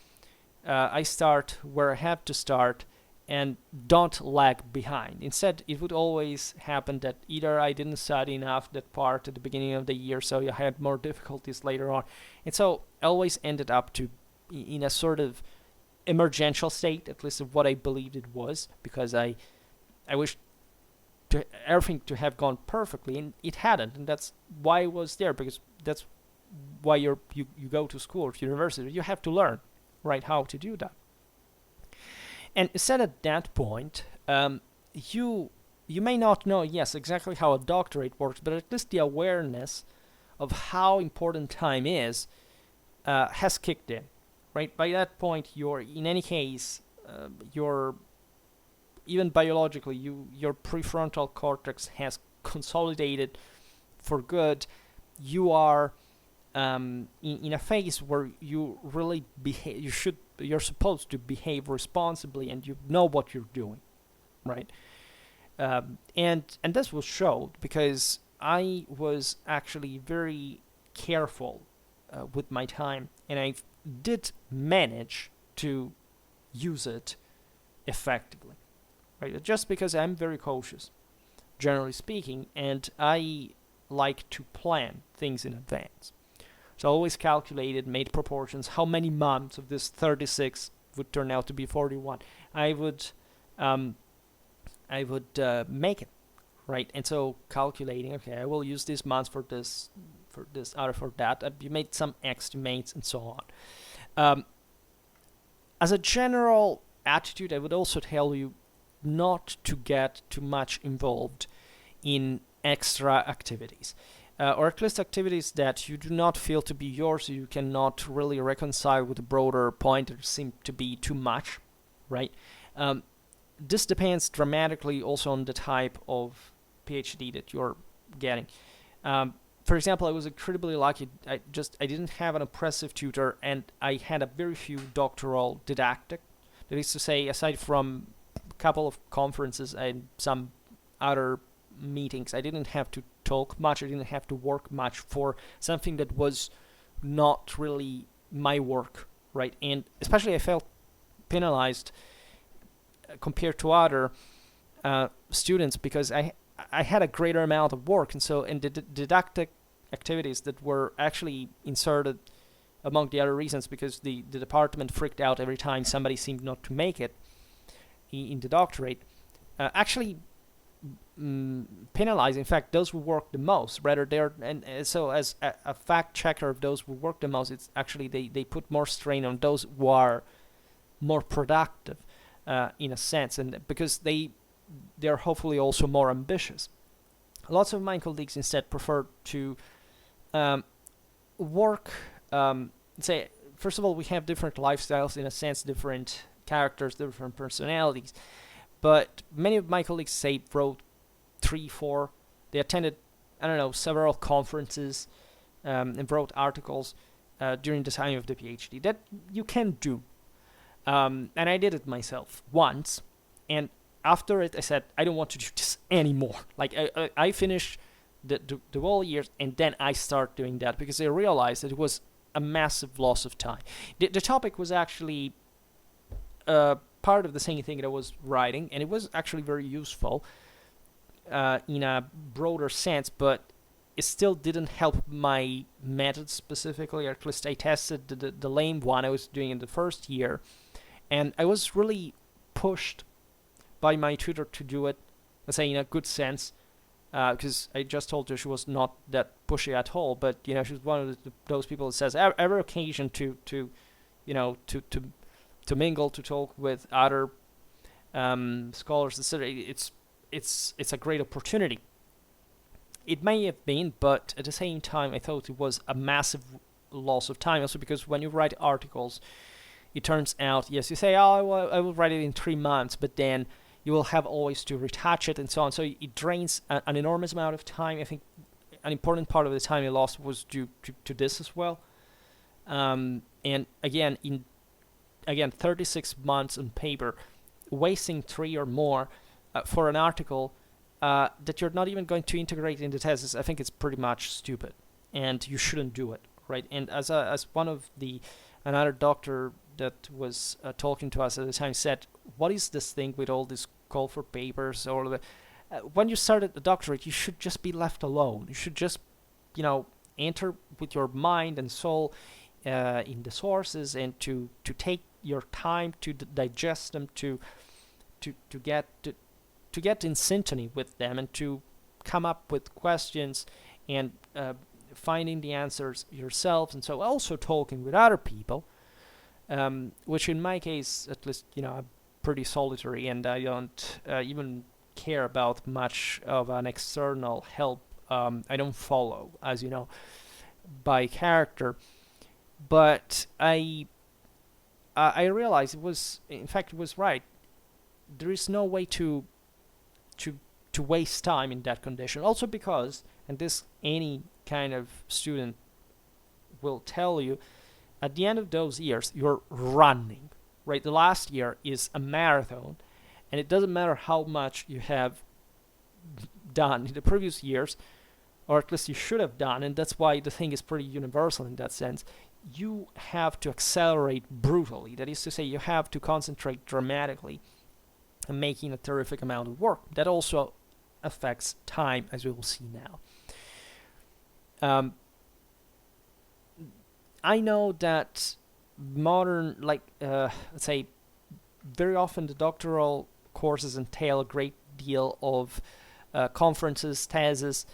I start where I have to start and don't lag behind. Instead, it would always happen that either I didn't study enough that part at the beginning of the year, so I had more difficulties later on. And so I always ended up in a sort of emergential state, at least of what I believed it was, because I wished everything to have gone perfectly, and it hadn't. And that's why I was there, because that's why you go to school or to university. You have to learn, right, how to do that. And instead, at that point, you may not know, yes, exactly how a doctorate works, but at least the awareness of how important time is has kicked in, right? By that point, in any case, even biologically, your prefrontal cortex has consolidated for good. You are in a phase where you really you're supposed to behave responsibly, and you know what you're doing, right? And this was showed because I was actually very careful with my time, and I did manage to use it effectively, right? Just because I'm very cautious, generally speaking, and I like to plan things in advance. So I always calculated, made proportions, how many months of this 36 would turn out to be 41. I would make it, right? And so calculating, okay, I will use these months for this, or for that. You made some estimates and so on. As a general attitude, I would also tell you not to get too much involved in extra activities. Or at least activities that you do not feel to be yours, so you cannot really reconcile with the broader point that seem to be too much, right? This depends dramatically also on the type of PhD that you're getting. For example, I was incredibly lucky. I didn't have an oppressive tutor, and I had a very few doctoral didactic. That is to say, aside from a couple of conferences and some other meetings, I didn't have to talk much. I didn't have to work much for something that was not really my work, right? And especially I felt penalized compared to other students because I had a greater amount of work, and so in the didactic activities that were actually inserted among the other reasons, because the department freaked out every time somebody seemed not to make it in the doctorate, actually penalize, in fact, those who work the most. Rather, so as a fact checker of those who work the most, it's actually they put more strain on those who are more productive, in a sense, and because they're hopefully also more ambitious. Lots of my colleagues instead prefer to work. Say, first of all, we have different lifestyles, in a sense, different characters, different personalities. But many of my colleagues, say, wrote 3, 4. They attended, I don't know, several conferences, and wrote articles during the time of the PhD. That you can do. And I did it myself once. And after it, I said, I don't want to do this anymore. Like, I finished the whole year, and then I start doing that, because I realized that it was a massive loss of time. The topic was actually part of the same thing that I was writing, and it was actually very useful in a broader sense, but it still didn't help my method specifically. At least I tested the lame one I was doing in the first year, and I was really pushed by my tutor to do it, let's say, in a good sense, because I just told her she was not that pushy at all, but she was one of those people that says every occasion to mingle, to talk with other scholars, etc. It's a great opportunity. It may have been, but at the same time, I thought it was a massive loss of time. Also, because when you write articles, it turns out, yes, you say, oh, I will write it in 3 months, but then you will have always to retouch it and so on. So it drains an enormous amount of time. I think an important part of the time I lost was due to this as well. And again, 36 months on paper, wasting 3 or more for an article that you're not even going to integrate in the thesis, I think it's pretty much stupid, and you shouldn't do it, right? And as one of another doctor that was talking to us at the time said, what is this thing with all this call for papers? Or when you started the doctorate, you should just be left alone. You should just, enter with your mind and soul in the sources, and to take your time to digest them, to get in synchrony with them, and to come up with questions and finding the answers yourself, and so also talking with other people, which in my case, at least, I'm pretty solitary, and I don't even care about much of an external help. I don't follow, as you know, by character, but I realized it was right. There is no way to waste time in that condition. Also because, and this any kind of student will tell you, at the end of those years, you're running, right? The last year is a marathon, and it doesn't matter how much you have done in the previous years, or at least you should have done, and that's why the thing is pretty universal in that sense. You have to accelerate brutally. That is to say, you have to concentrate dramatically and making a terrific amount of work. That also affects time, as we will see now. I know that modern, let's say, very often the doctoral courses entail a great deal of conferences, theses,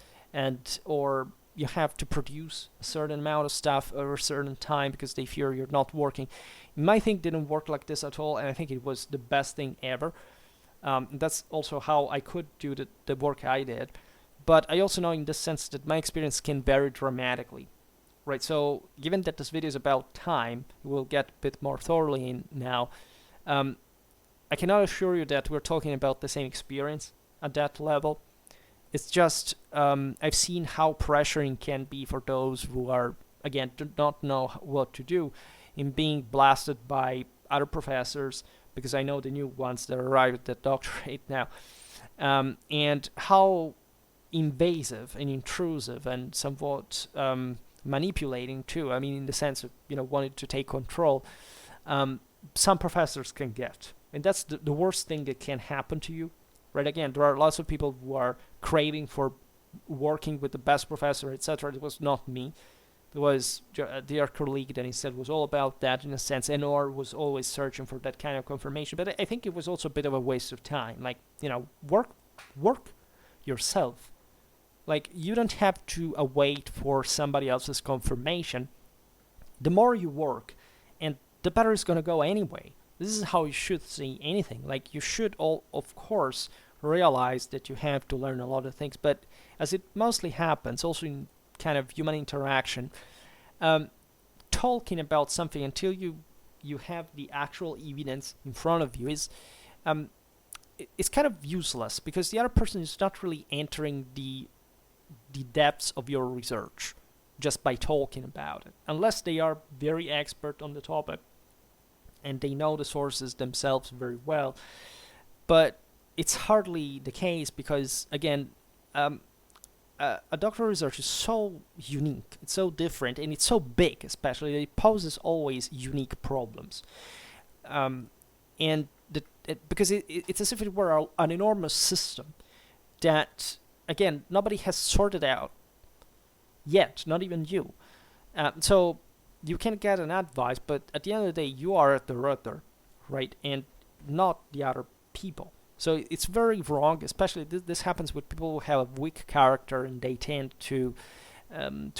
or you have to produce a certain amount of stuff over a certain time because they fear you're not working. My thing didn't work like this at all, and I think it was the best thing ever. That's also how I could do the work I did. But I also know in the sense that my experience can vary dramatically, right? So given that this video is about time, we'll get a bit more thoroughly in now. I cannot assure you that we're talking about the same experience at that level. It's just I've seen how pressuring can be for those who are, again, do not know what to do in being blasted by other professors, because I know the new ones that arrive at the doctorate now, and how invasive and intrusive and somewhat manipulating too, I mean, in the sense of, wanting to take control, some professors can get. And that's the worst thing that can happen to you, right? Again, there are lots of people who are craving for working with the best professor, etc. It was not me. There was their colleague that instead was all about that in a sense, and or was always searching for that kind of confirmation. But I think it was also a bit of a waste of time. Like, work yourself. Like, you don't have to await for somebody else's confirmation. The more you work, and the better it's gonna go anyway. This is how you should see anything. Like, you should all, of course, realize that you have to learn a lot of things, but as it mostly happens, also in kind of human interaction, talking about something until you have the actual evidence in front of you is it's kind of useless, because the other person is not really entering the depths of your research just by talking about it, unless they are very expert on the topic and they know the sources themselves very well. But it's hardly the case, because again, a doctoral research is so unique, it's so different, and it's so big, especially that it poses always unique problems. And because it's as if it were an enormous system that, again, nobody has sorted out yet, not even you. So you can get an advice, but at the end of the day, you are at the rudder, right? And not the other people. So it's very wrong, especially this happens with people who have a weak character, and they tend to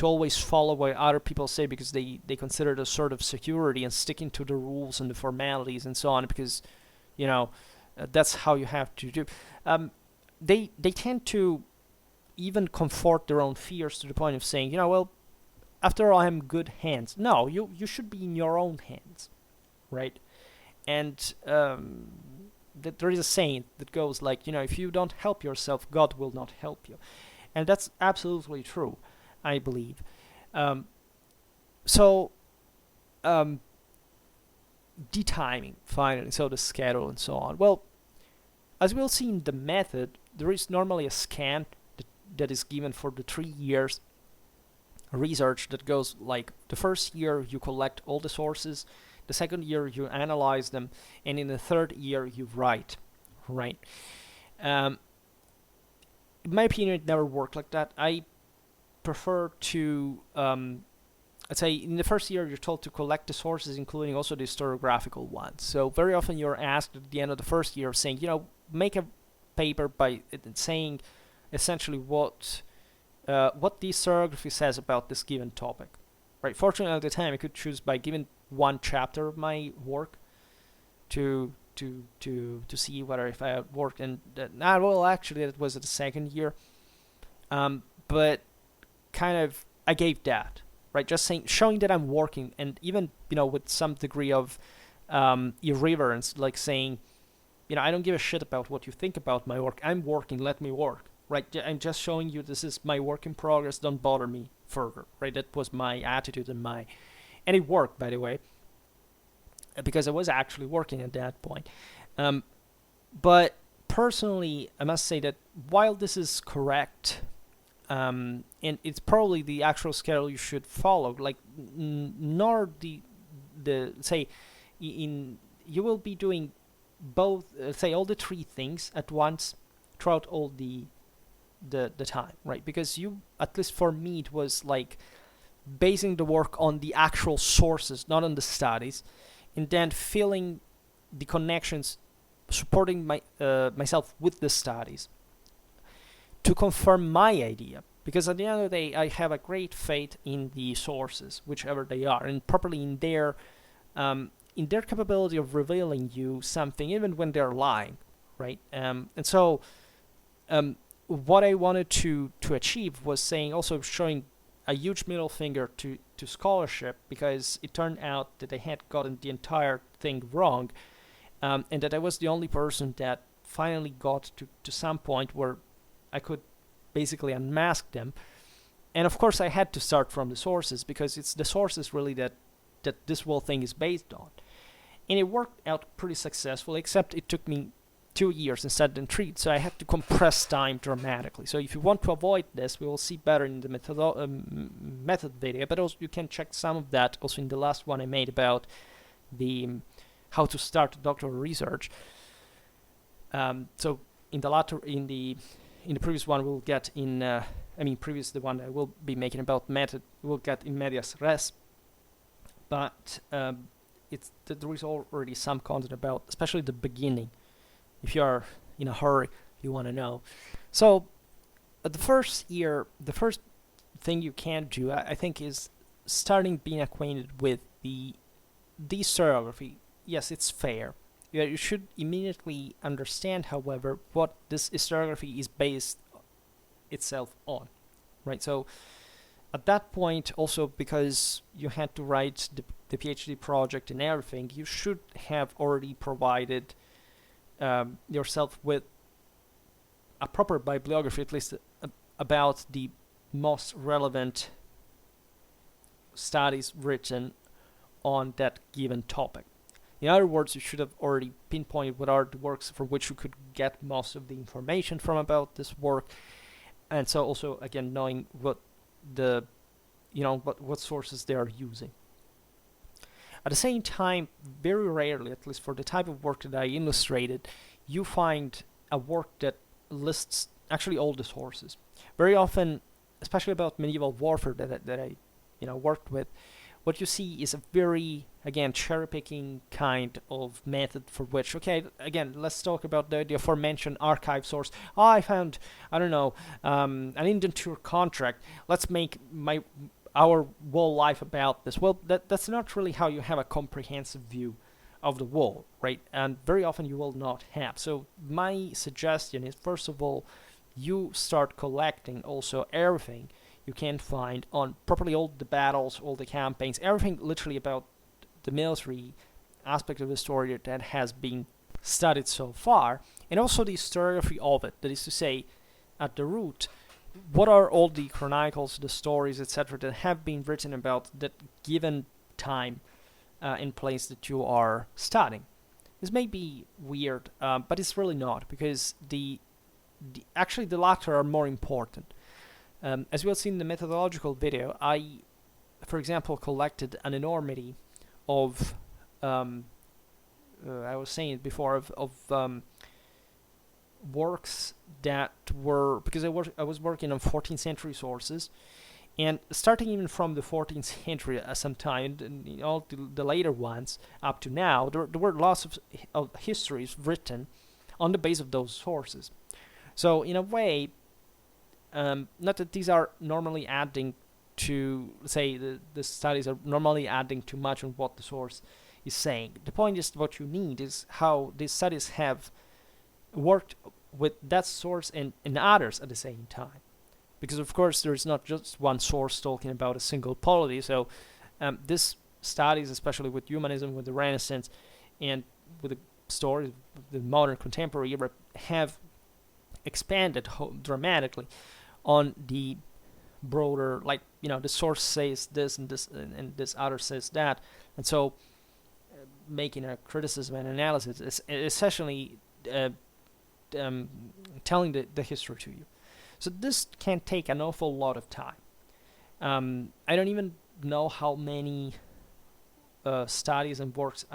always follow what other people say, because they consider it a sort of security and sticking to the rules and the formalities and so on, because, that's how you have to do. They tend to even comfort their own fears to the point of saying, well, after all, I'm good hands. No, you should be in your own hands, right? And that there is a saying that goes like, if you don't help yourself, God will not help you. And that's absolutely true, I believe. Detiming, finally, so the schedule and so on. Well, as we'll see in the method, there is normally a scan that is given for the 3 years research that goes like, the first year you collect all the sources, the second year you analyze them, and in the third year you write, right? In my opinion, it never worked like that. I prefer to, let's say, in the first year you're told to collect the sources, including also the historiographical ones. So very often you're asked at the end of the first year saying, make a paper by saying essentially what the historiography says about this given topic, right? Fortunately, at the time, I could choose by giving one chapter of my work to see whether if I had worked. And well, actually, that was at the second year, but kind of I gave that, right? Just showing that I'm working, and even with some degree of irreverence, like saying, I don't give a shit about what you think about my work. I'm working. Let me work. Right, I'm just showing you this is my work in progress. Don't bother me further. Right, that was my attitude and it worked, by the way, because I was actually working at that point. But personally, I must say that while this is correct, and it's probably the actual schedule you should follow, like nor the say you will be doing both, say all the three things at once throughout all the time, right? Because at least for me, it was like basing the work on the actual sources, not on the studies, and then filling the connections, supporting myself with the studies to confirm my idea. Because at the end of the day, I have a great faith in the sources, whichever they are, and properly in their capability of revealing you something, even when they're lying, right? And so what I wanted to achieve was showing a huge middle finger to scholarship, because it turned out that they had gotten the entire thing wrong, and that I was the only person that finally got to some point where I could basically unmask them. And of course I had to start from the sources, because it's the sources really that this whole thing is based on. And it worked out pretty successfully, except it took me 2 years instead of 3, so I had to compress time dramatically. So if you want to avoid this, we will see better in the method video, but also you can check some of that also in the last one I made about the how to start doctoral research. So in the in the previous one we'll get in, previous the one I will be making about method, we'll get in medias res, but there is already some content about, especially the beginning, if you are in a hurry, you want to know. So the first year, the first thing you can do, I think, is starting being acquainted with the historiography. Yes, it's fair. You should immediately understand, however, what this historiography is based itself on, right? So at that point, also because you had to write the PhD project and everything, you should have already provided yourself with a proper bibliography, at least about the most relevant studies written on that given topic. In other words, you should have already pinpointed what are the works from which you could get most of the information from about this work, and so also again knowing what the what sources they are using. At the same time, very rarely, at least for the type of work that I illustrated, you find a work that lists actually all the sources. Very often, especially about medieval warfare that I worked with, what you see is a very, again, cherry-picking kind of method for which, okay, again, let's talk about the aforementioned archive source. Oh, I found, I don't know, an Indian tour contract. Let's make our whole life about this. Well, that's not really how you have a comprehensive view of the whole, right? And very often you will not have. So my suggestion is, first of all, you start collecting also everything you can find on properly all the battles, all the campaigns, everything literally about the military aspect of the story that has been studied so far, and also the historiography of it. That is to say, at the root, what are all the chronicles, the stories, etc., that have been written about that given time and place that you are studying. This may be weird, but it's really not, because actually the latter are more important. As we'll see in the methodological video, I, for example, collected an enormity of, I was saying it before, of works that were, because I was working on 14th century sources, and starting even from the 14th century at some time, and all the later ones up to now, there were lots of histories written on the base of those sources. So in a way, not that these are normally adding to, say, the studies are normally adding too much on what the source is saying. The point is, what you need is how these studies have worked with that source and others at the same time. Because of course there's not just one source talking about a single polity, so these studies, especially with humanism, with the Renaissance, and with the stories of the modern contemporary era, have expanded dramatically on the broader, like, the source says this and this other says that, and so making a criticism and analysis is essentially telling the history to you. So this can take an awful lot of time. I don't even know how many studies and works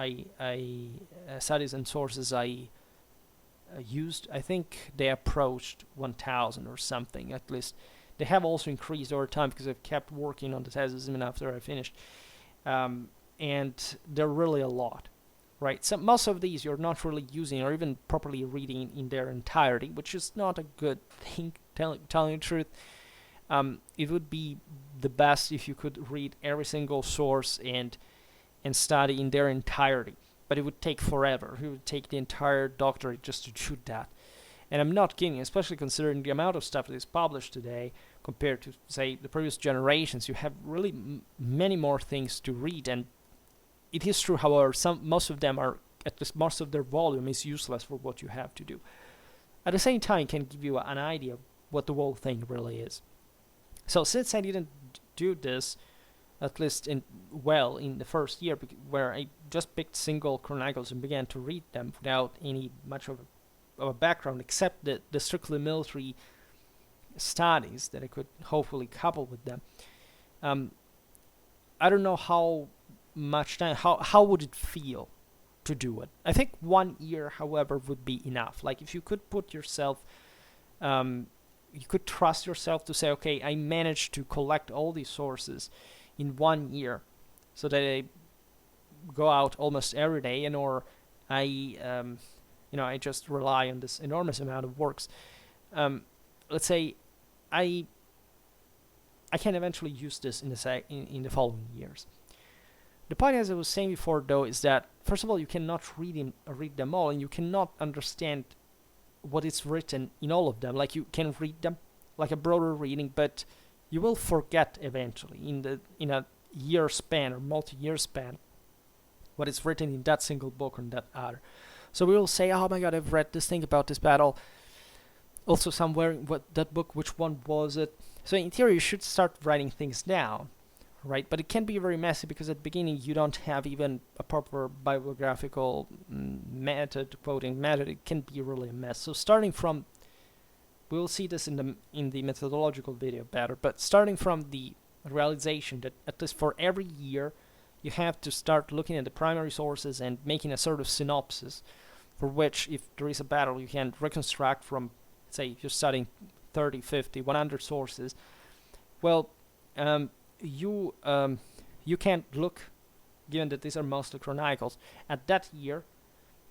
studies and sources I used. I think they approached 1,000 or something, at least. They have also increased over time because I've kept working on the thesis even after I finished. And they're really a lot, right? So most of these you're not really using or even properly reading in their entirety, which is not a good thing, telling the truth. It would be the best if you could read every single source and study in their entirety. But it would take forever. It would take the entire doctorate just to do that. And I'm not kidding, especially considering the amount of stuff that is published today compared to, say, the previous generations. You have really many more things to read, and it is true, however, most of them are, at least most of their volume is useless for what you have to do. At the same time, it can give you an idea of what the whole thing really is. So since I didn't do this, at least in the first year, where I just picked single chronicles and began to read them without any much of a background, except the strictly military studies that I could hopefully couple with them. I don't know how much time, how would it feel to do it. I think 1 year, however, would be enough. Like, if you could put yourself you could trust yourself to say, okay, I managed to collect all these sources in 1 year, so that I go out almost every day, and or I I just rely on this enormous amount of works. Let's say I can eventually use this in the following years. The point, as I was saying before, though, is that first of all, you cannot read them all, and you cannot understand what is written in all of them. Like, you can read them like a broader reading, but you will forget eventually in a year span or multi-year span what is written in that single book or that other. So we will say, oh my god, I've read this thing about this battle also somewhere. What that book, which one was it? So in theory, you should start writing things down, right? But it can be very messy, because at the beginning you don't have even a proper bibliographical method, quoting method. It can be really a mess. So starting from, we will see this in the methodological video better, but starting from the realization that at least for every year you have to start looking at the primary sources and making a sort of synopsis, for which, if there is a battle, you can reconstruct from, say, if you're studying 30, 50, 100 sources. Well, you can't look, given that these are mostly chronicles, at that year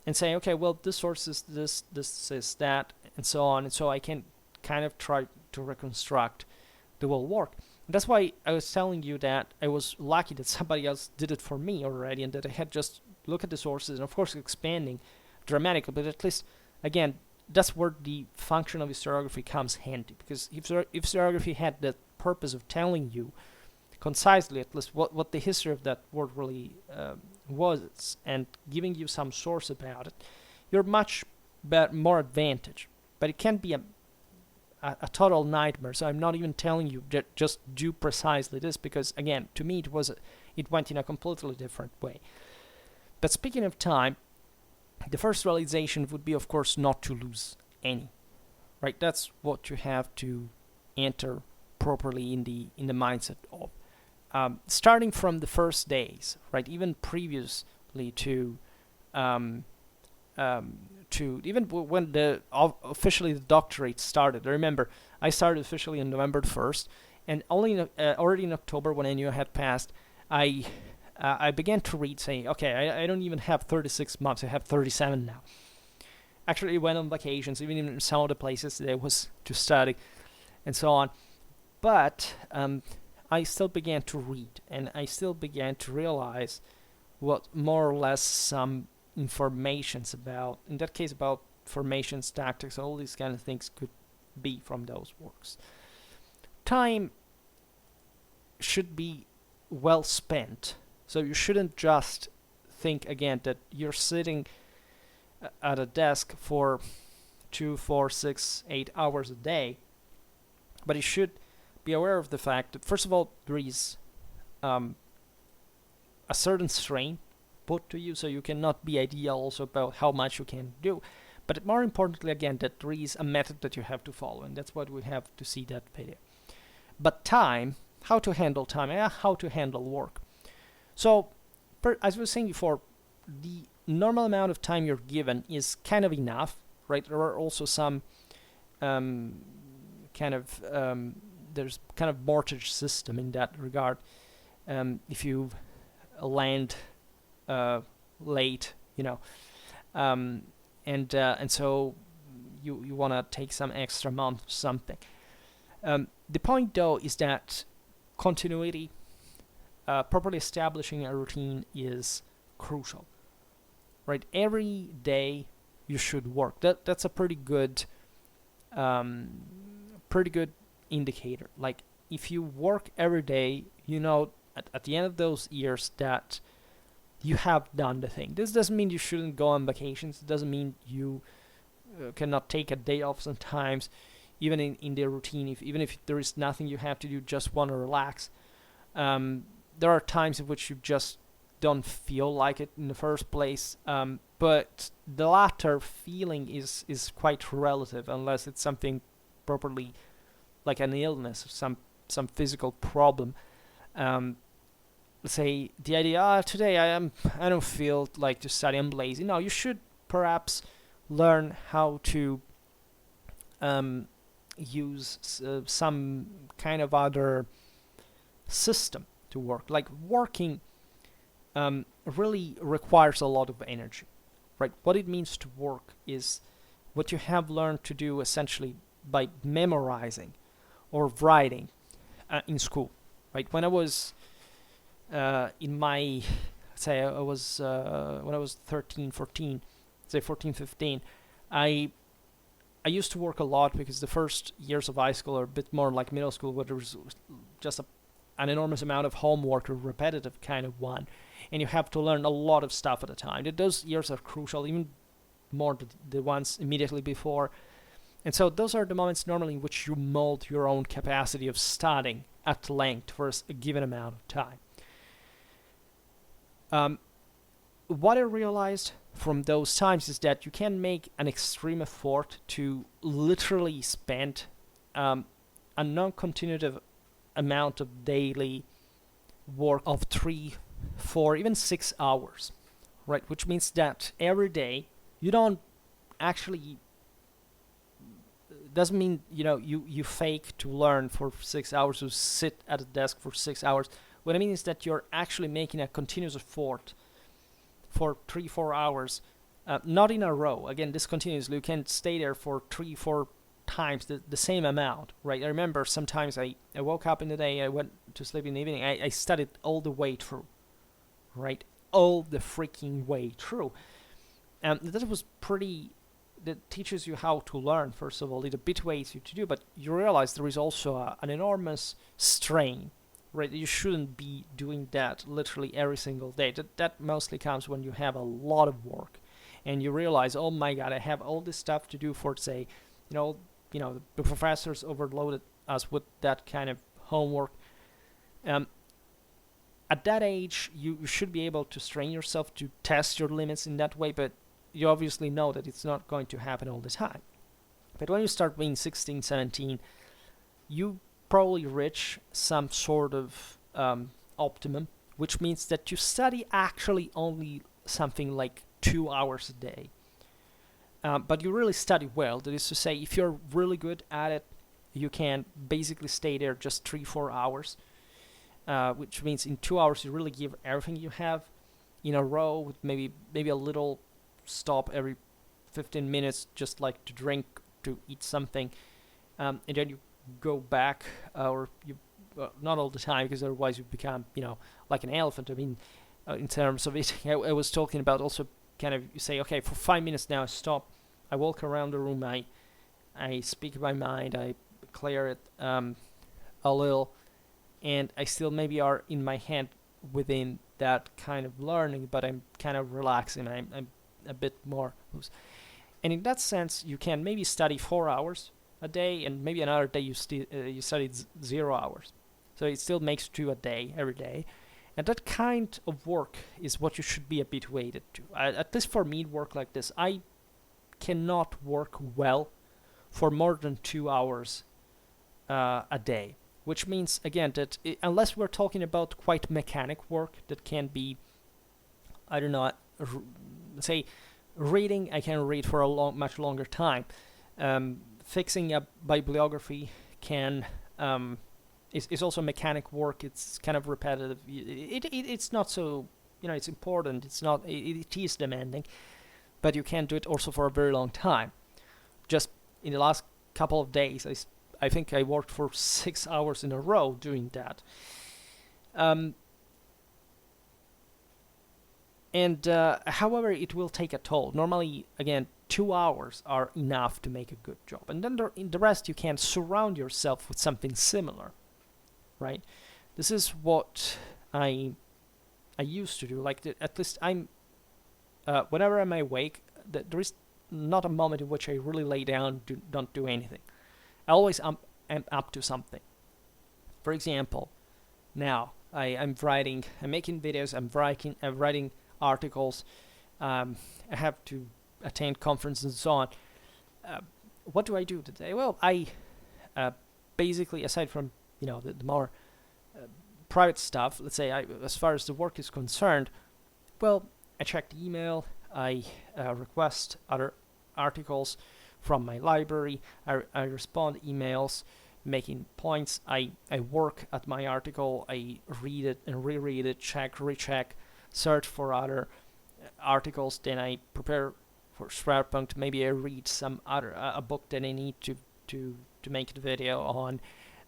and say, okay, well, this source is this is that, and so on, and so I can kind of try to reconstruct the whole work. And that's why I was telling you that I was lucky that somebody else did it for me already, and that I had just look at the sources, and of course expanding dramatically, but at least, again, that's where the function of historiography comes handy, because if historiography had the purpose of telling you concisely, at least, what the history of that word really was, and giving you some source about it, you're much more advantaged. But it can be a total nightmare. So I'm not even telling you that just do precisely this, because again, to me it went in a completely different way. But speaking of time, the first realization would be, of course, not to lose any, right? That's what you have to enter properly in the mindset of. Starting from the first days, right? Even previously to even when officially the doctorate started. I remember I started officially on November 1st, and already in October, when I knew I had passed, I began to read, saying, okay, I don't even have 36 months, I have 37 now. Actually, I went on vacations, even in some of the places that I was to study, and so on. But I still began to read, and I still began to realize what more or less some informations about, in that case, about formations, tactics, all these kind of things could be from those works. Time should be well spent. So you shouldn't just think, again, that you're sitting at a desk for 2, 4, 6, 8 hours a day, but you should be aware of the fact that, first of all, there is a certain strain put to you, so you cannot be ideal also about how much you can do. But more importantly, again, that there is a method that you have to follow, and that's what we have to see that video. But time, how to handle time, and how to handle work. So, as I was saying before, the normal amount of time you're given is kind of enough, right? There are also some there's kind of mortgage system in that regard. If you land late, and so you want to take some extra month or something. The point, though, is that continuity, properly establishing a routine, is crucial, right? Every day you should work. That's a pretty good indicator. Like, if you work every day, at the end of those years that you have done the thing. This doesn't mean you shouldn't go on vacations. It doesn't mean you cannot take a day off sometimes, even in the routine. Even if there is nothing you have to do, just want to relax. There are times in which you just don't feel like it in the first place. But the latter feeling is quite relative, unless it's something properly like an illness or some physical problem. Say the idea, today I don't feel like to study, I'm lazy. No, you should perhaps learn how to use some kind of other system to work. Like working really requires a lot of energy, right? What it means to work is what you have learned to do essentially by memorizing or writing in school, right? When I was in my, say I was when I was 13, 14, say 14, 15, I I used to work a lot because the first years of high school are a bit more like middle school, where there was just an enormous amount of homework, a repetitive kind of one, and you have to learn a lot of stuff at a time. Those years are crucial, even more than the ones immediately before. And so those are the moments normally in which you mold your own capacity of studying at length for a given amount of time. What I realized from those times is that you can make an extreme effort to literally spend a non-continuative amount of daily work of 3, 4, even 6 hours, right? Which means that every day you don't actually, doesn't mean you fake to learn for 6 hours, to sit at a desk for 6 hours. What I mean is that you're actually making a continuous effort for 3, 4 hours, not in a row. Again, this continuously. You can stay there for 3, 4 times the same amount, right? I remember sometimes I woke up in the day, I went to sleep in the evening, I studied all the way through, right? All the freaking way through. And that was pretty, that teaches you how to learn, first of all. It habituates you to do, but you realize there is also an enormous strain, right? You shouldn't be doing that literally every single day. That mostly comes when you have a lot of work and you realize, oh my god, I have all this stuff to do for, say, the professors overloaded us with that kind of homework. At that age, you should be able to strain yourself to test your limits in that way, but you obviously know that it's not going to happen all the time. But when you start being 16, 17, you probably reach some sort of optimum, which means that you study actually only something like 2 hours a day. But you really study well. That is to say, if you're really good at it, you can basically stay there just 3, 4 hours, which means in 2 hours you really give everything you have in a row, with maybe a little stop every 15 minutes, just like to drink, to eat something, and then you go back, or you not all the time, because otherwise you become like an elephant. I mean, in terms of eating, I was talking about also kind of, you say, okay, for 5 minutes now I stop, I walk around the room, I speak my mind, I clear it a little, and I still maybe are in my head within that kind of learning, but I'm kind of relaxing, I'm a bit more loose. And in that sense, you can maybe study 4 hours a day, and maybe another day you studied 0 hours. So it still makes 2 a day, every day. And that kind of work is what you should be habituated to. At least for me, work like this, I cannot work well for more than 2 hours a day. Which means, again, that unless we're talking about quite mechanic work that can be, I don't know, say, reading, I can read for a much longer time. Fixing a bibliography can is also mechanic work. It's kind of repetitive. It's not so, it's important. It's not. It is demanding, but you can do it also for a very long time. Just in the last couple of days, I think I worked for 6 hours in a row doing that. However, it will take a toll. Normally, again, 2 hours are enough to make a good job. And then in the rest, you can surround yourself with something similar, right? This is what I used to do. Like, at least I'm, whenever I'm awake, there is not a moment in which I really lay down, don't do anything. I always am up to something. For example, now I'm making videos, I'm writing articles, I have to attend conferences and so on. What do I do today? Well, I basically, aside from the more private stuff, let's say, as far as the work is concerned, well, I check the email, I request other articles from my library. I respond emails, making points. I work at my article. I read it and reread it, check, recheck, search for other articles. Then I prepare for Schwerpunkt. Maybe I read some other a book that I need to make the video on,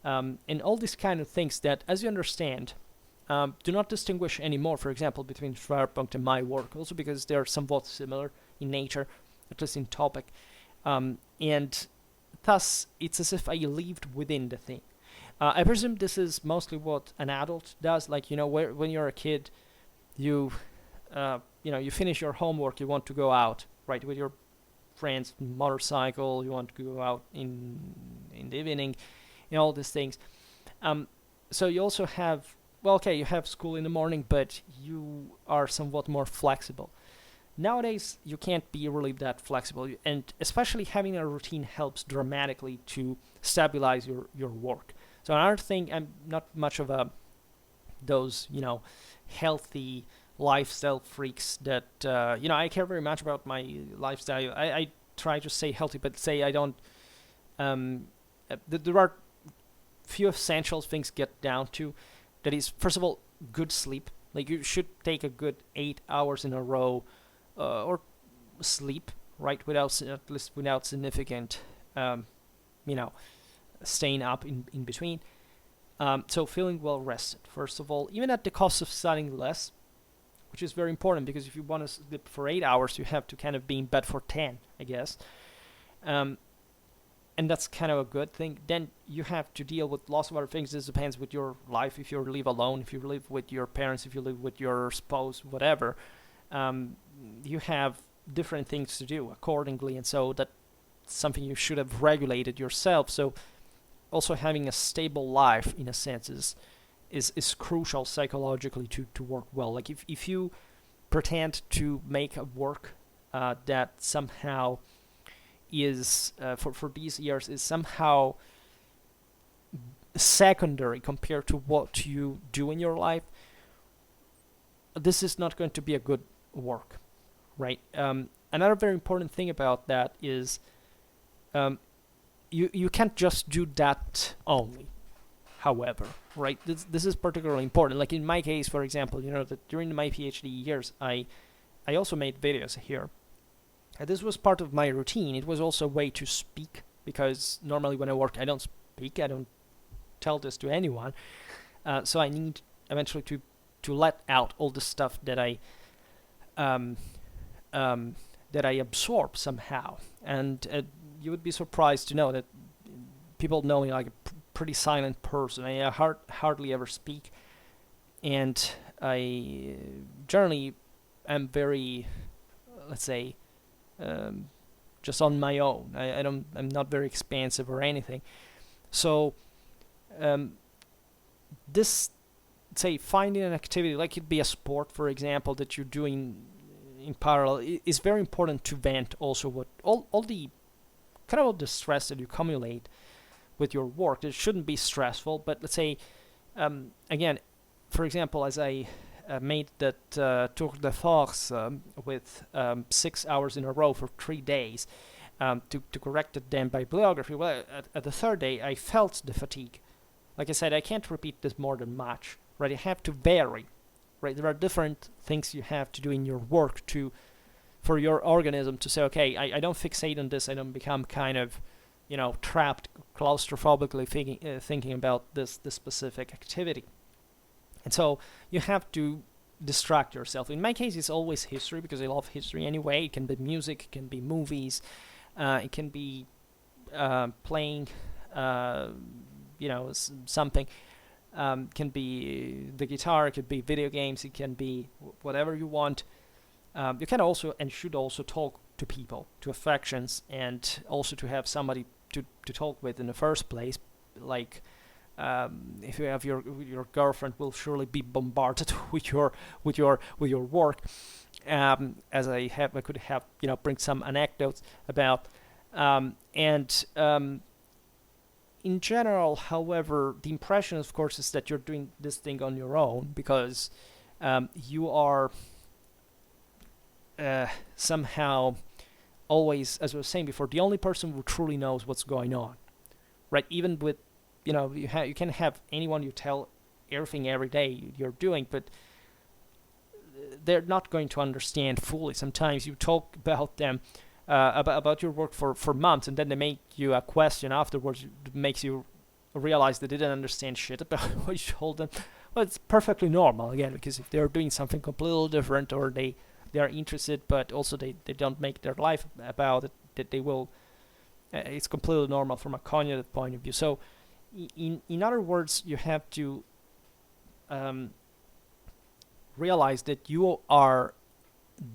and all these kind of things that, as you understand, do not distinguish anymore, for example, between Schwerpunkt and my work, also because they are somewhat similar in nature, at least in topic, and thus it's as if I lived within the thing. I presume this is mostly what an adult does, like, when you're a kid, you finish your homework, you want to go out, right, with your friends, motorcycle, you want to go out in the evening, all these things. So you also have, you have school in the morning, but you are somewhat more flexible. Nowadays, you can't be really that flexible, and especially having a routine helps dramatically to stabilize your work. So another thing, I'm not much of those healthy lifestyle freaks that I care very much about my lifestyle. I try to stay healthy, but say I don't. There are few essential things get down to. That is, first of all, good sleep. Like, you should take a good 8 hours in a row, or sleep, right? At least without significant, staying up in between. So feeling well rested, first of all, even at the cost of studying less, which is very important, because if you want to sleep for 8 hours, you have to kind of be in bed for 10, I guess. And that's kind of a good thing. Then you have to deal with lots of other things. This depends with your life. If you live alone, if you live with your parents, if you live with your spouse, whatever, you have different things to do accordingly. And so that's something you should have regulated yourself. So also having a stable life, in a sense, is crucial psychologically to work well. Like, if you pretend to make a work that somehow is for these years is somehow secondary compared to what you do in your life, this is not going to be a good work, right? Another very important thing about that is you can't just do that only. However, right, this is particularly important. Like in my case, for example, that during my PhD years, I also made videos here. This was part of my routine. It was also a way to speak, because normally when I work, I don't speak. I don't tell this to anyone. So I need eventually to let out all the stuff that I absorb somehow. And you would be surprised to know that people know me like a pretty silent person. I hardly ever speak, and I generally am very, let's say, just on my own. I'm not very expansive or anything. So this, say, finding an activity, like it be a sport, for example, that you're doing in parallel, is very important to vent also what all the kind of all the stress that you accumulate with your work. It shouldn't be stressful, but let's say, again, for example, as I made that tour de force with 6 hours in a row for 3 days, to correct it then by bibliography. Well, at the third day, I felt the fatigue. Like I said, I can't repeat this more than much, right? I have to vary, right? There are different things you have to do in your work for your organism to say, okay, I don't fixate on this. I don't become kind of, trapped claustrophobically thinking about this specific activity. And so you have to distract yourself. In my case, it's always history, because I love history anyway. It can be music, it can be movies, it can be playing, something. Can be the guitar, it could be video games, it can be whatever you want. You can also and should also talk to people, to affections, and also to have somebody to talk with in the first place. Like, if you have your girlfriend, will surely be bombarded with your work. As I could have bring some anecdotes about, and in general, however, the impression, of course, is that you're doing this thing on your own, because you are somehow always, as I was saying before, the only person who truly knows what's going on, right? Even with, you can have anyone you tell everything every day you're doing, but they're not going to understand fully. Sometimes you talk about them, about your work for months, and then they make you a question afterwards that makes you realize they didn't understand shit about what you told them. Well, it's perfectly normal, again, because if they're doing something completely different, or they are interested, but also they don't make their life about it, that they will, it's completely normal from a cognitive point of view. So in other words, you have to realize that you are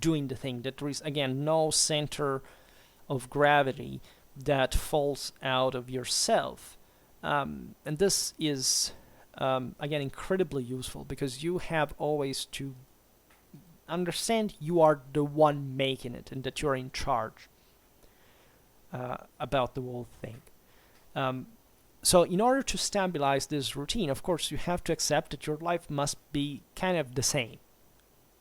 doing the thing, that there is, again, no center of gravity that falls out of yourself. And this is, again, incredibly useful, because you have always to understand you are the one making it, and that you're in charge about the whole thing. So in order to stabilize this routine, of course, you have to accept that your life must be kind of the same,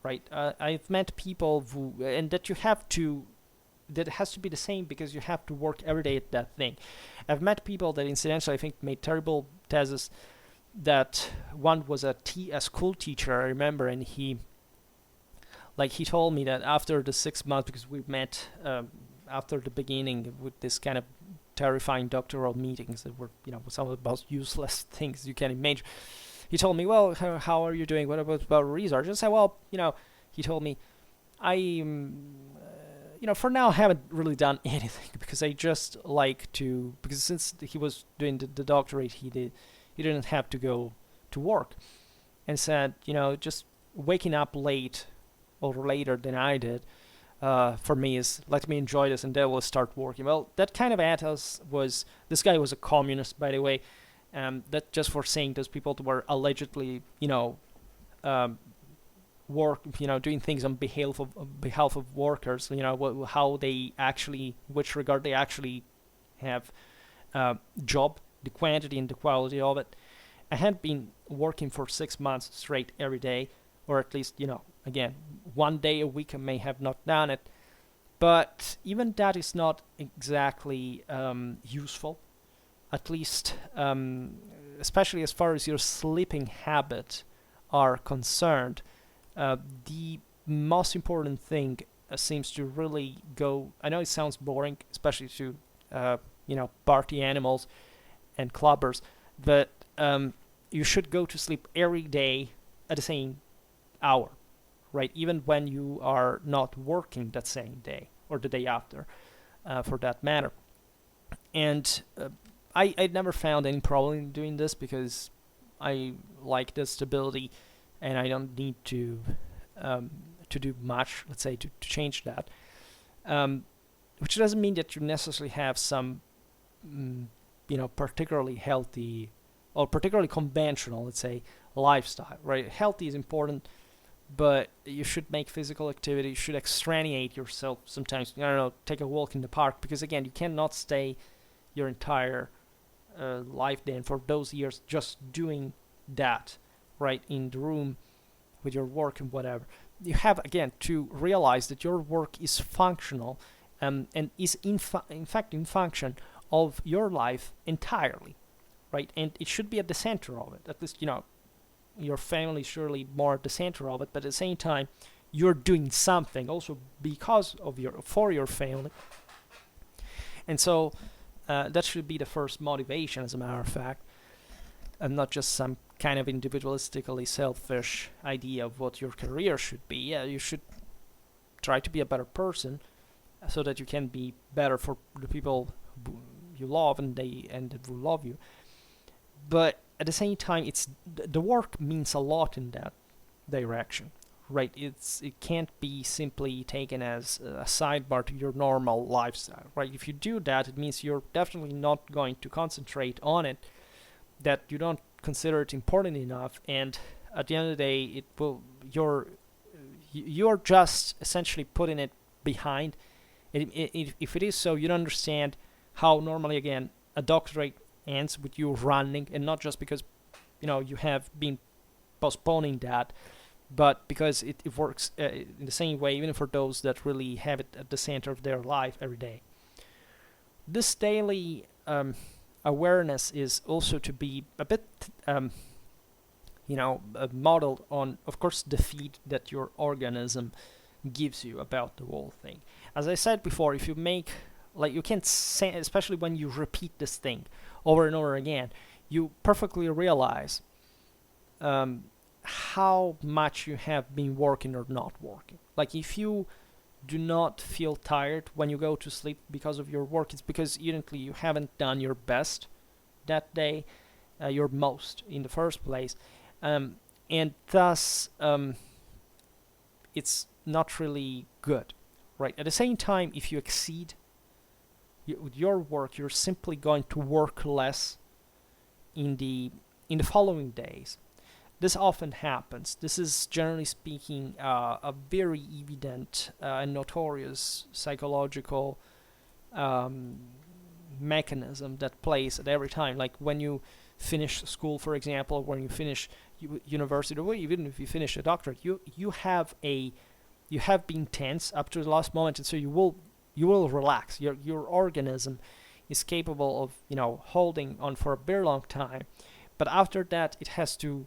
right? I've met people who, and that that it has to be the same because you have to work every day at that thing. I've met people that, incidentally, I think made terrible theses. That one was a school teacher, I remember, and he told me that after the 6 months, because we met after the beginning with this kind of terrifying doctoral meetings that were, some of the most useless things you can imagine. He told me, well, how are you doing? What about research? I said, well, he told me, I, for now I haven't really done anything, because I just like to, because since he was doing the doctorate, he didn't have to go to work, and said, just waking up late or later than I did, for me is let me enjoy this, and then we'll start working. Well, that kind of ethos was, this guy was a communist, by the way, that just for saying those people that were allegedly, work, doing things on behalf of workers, how they actually, which regard they actually have job, the quantity and the quality of it. I had been working for 6 months straight every day, or at least, again, 1 day a week I may have not done it, but even that is not exactly useful, at least, especially as far as your sleeping habit are concerned. The most important thing seems to really go, I know it sounds boring, especially to, party animals and clubbers, but you should go to sleep every day at the same hour, right? Even when you are not working that same day, or the day after, for that matter. And I never found any problem in doing this, because I like the stability, and I don't need to do much, let's say, to change that. Which doesn't mean that you necessarily have some, particularly healthy or particularly conventional, let's say, lifestyle, right? Healthy is important, but you should make physical activity. You should extraneate yourself sometimes. Take a walk in the park, because again, you cannot stay your entire life then for those years just doing that, right, in the room with your work and whatever. You have, again, to realize that your work is functional, and is in fact in function of your life entirely, right? And it should be at the center of it. At least, your family is surely more at the center of it, but at the same time, you're doing something also because of for your family. And so that should be the first motivation, as a matter of fact, and not just some kind of individualistically selfish idea of what your career should be. Yeah, you should try to be a better person, so that you can be better for the people you love, and that will love you. But at the same time, the work means a lot in that direction, right? It can't be simply taken as a sidebar to your normal lifestyle, right? If you do that, it means you're definitely not going to concentrate on it, that you don't consider it important enough, and at the end of the day, you're just essentially putting it behind. If it is so, you don't understand how normally, again, a doctorate ends with you running, and not just because you have been postponing that, but because it works in the same way, even for those that really have it at the center of their life every day. This daily awareness is also to be a bit, modeled on, of course, the feed that your organism gives you about the whole thing. As I said before, if you make, like, you can't say, especially when you repeat this thing over and over again, you perfectly realize how much you have been working or not working. Like, if you do not feel tired when you go to sleep because of your work, it's because evidently you haven't done your best that day, your most in the first place, and thus it's not really good, right? At the same time, if you exceed with your work, you're simply going to work less in the following days. This often happens. This is, generally speaking, a very evident and notorious psychological mechanism that plays at every time. Like when you finish school, for example, when you finish university, or even if you finish a doctorate, you have been tense up to the last moment, and so you will relax. Your organism is capable of holding on for a very long time, but after that it has to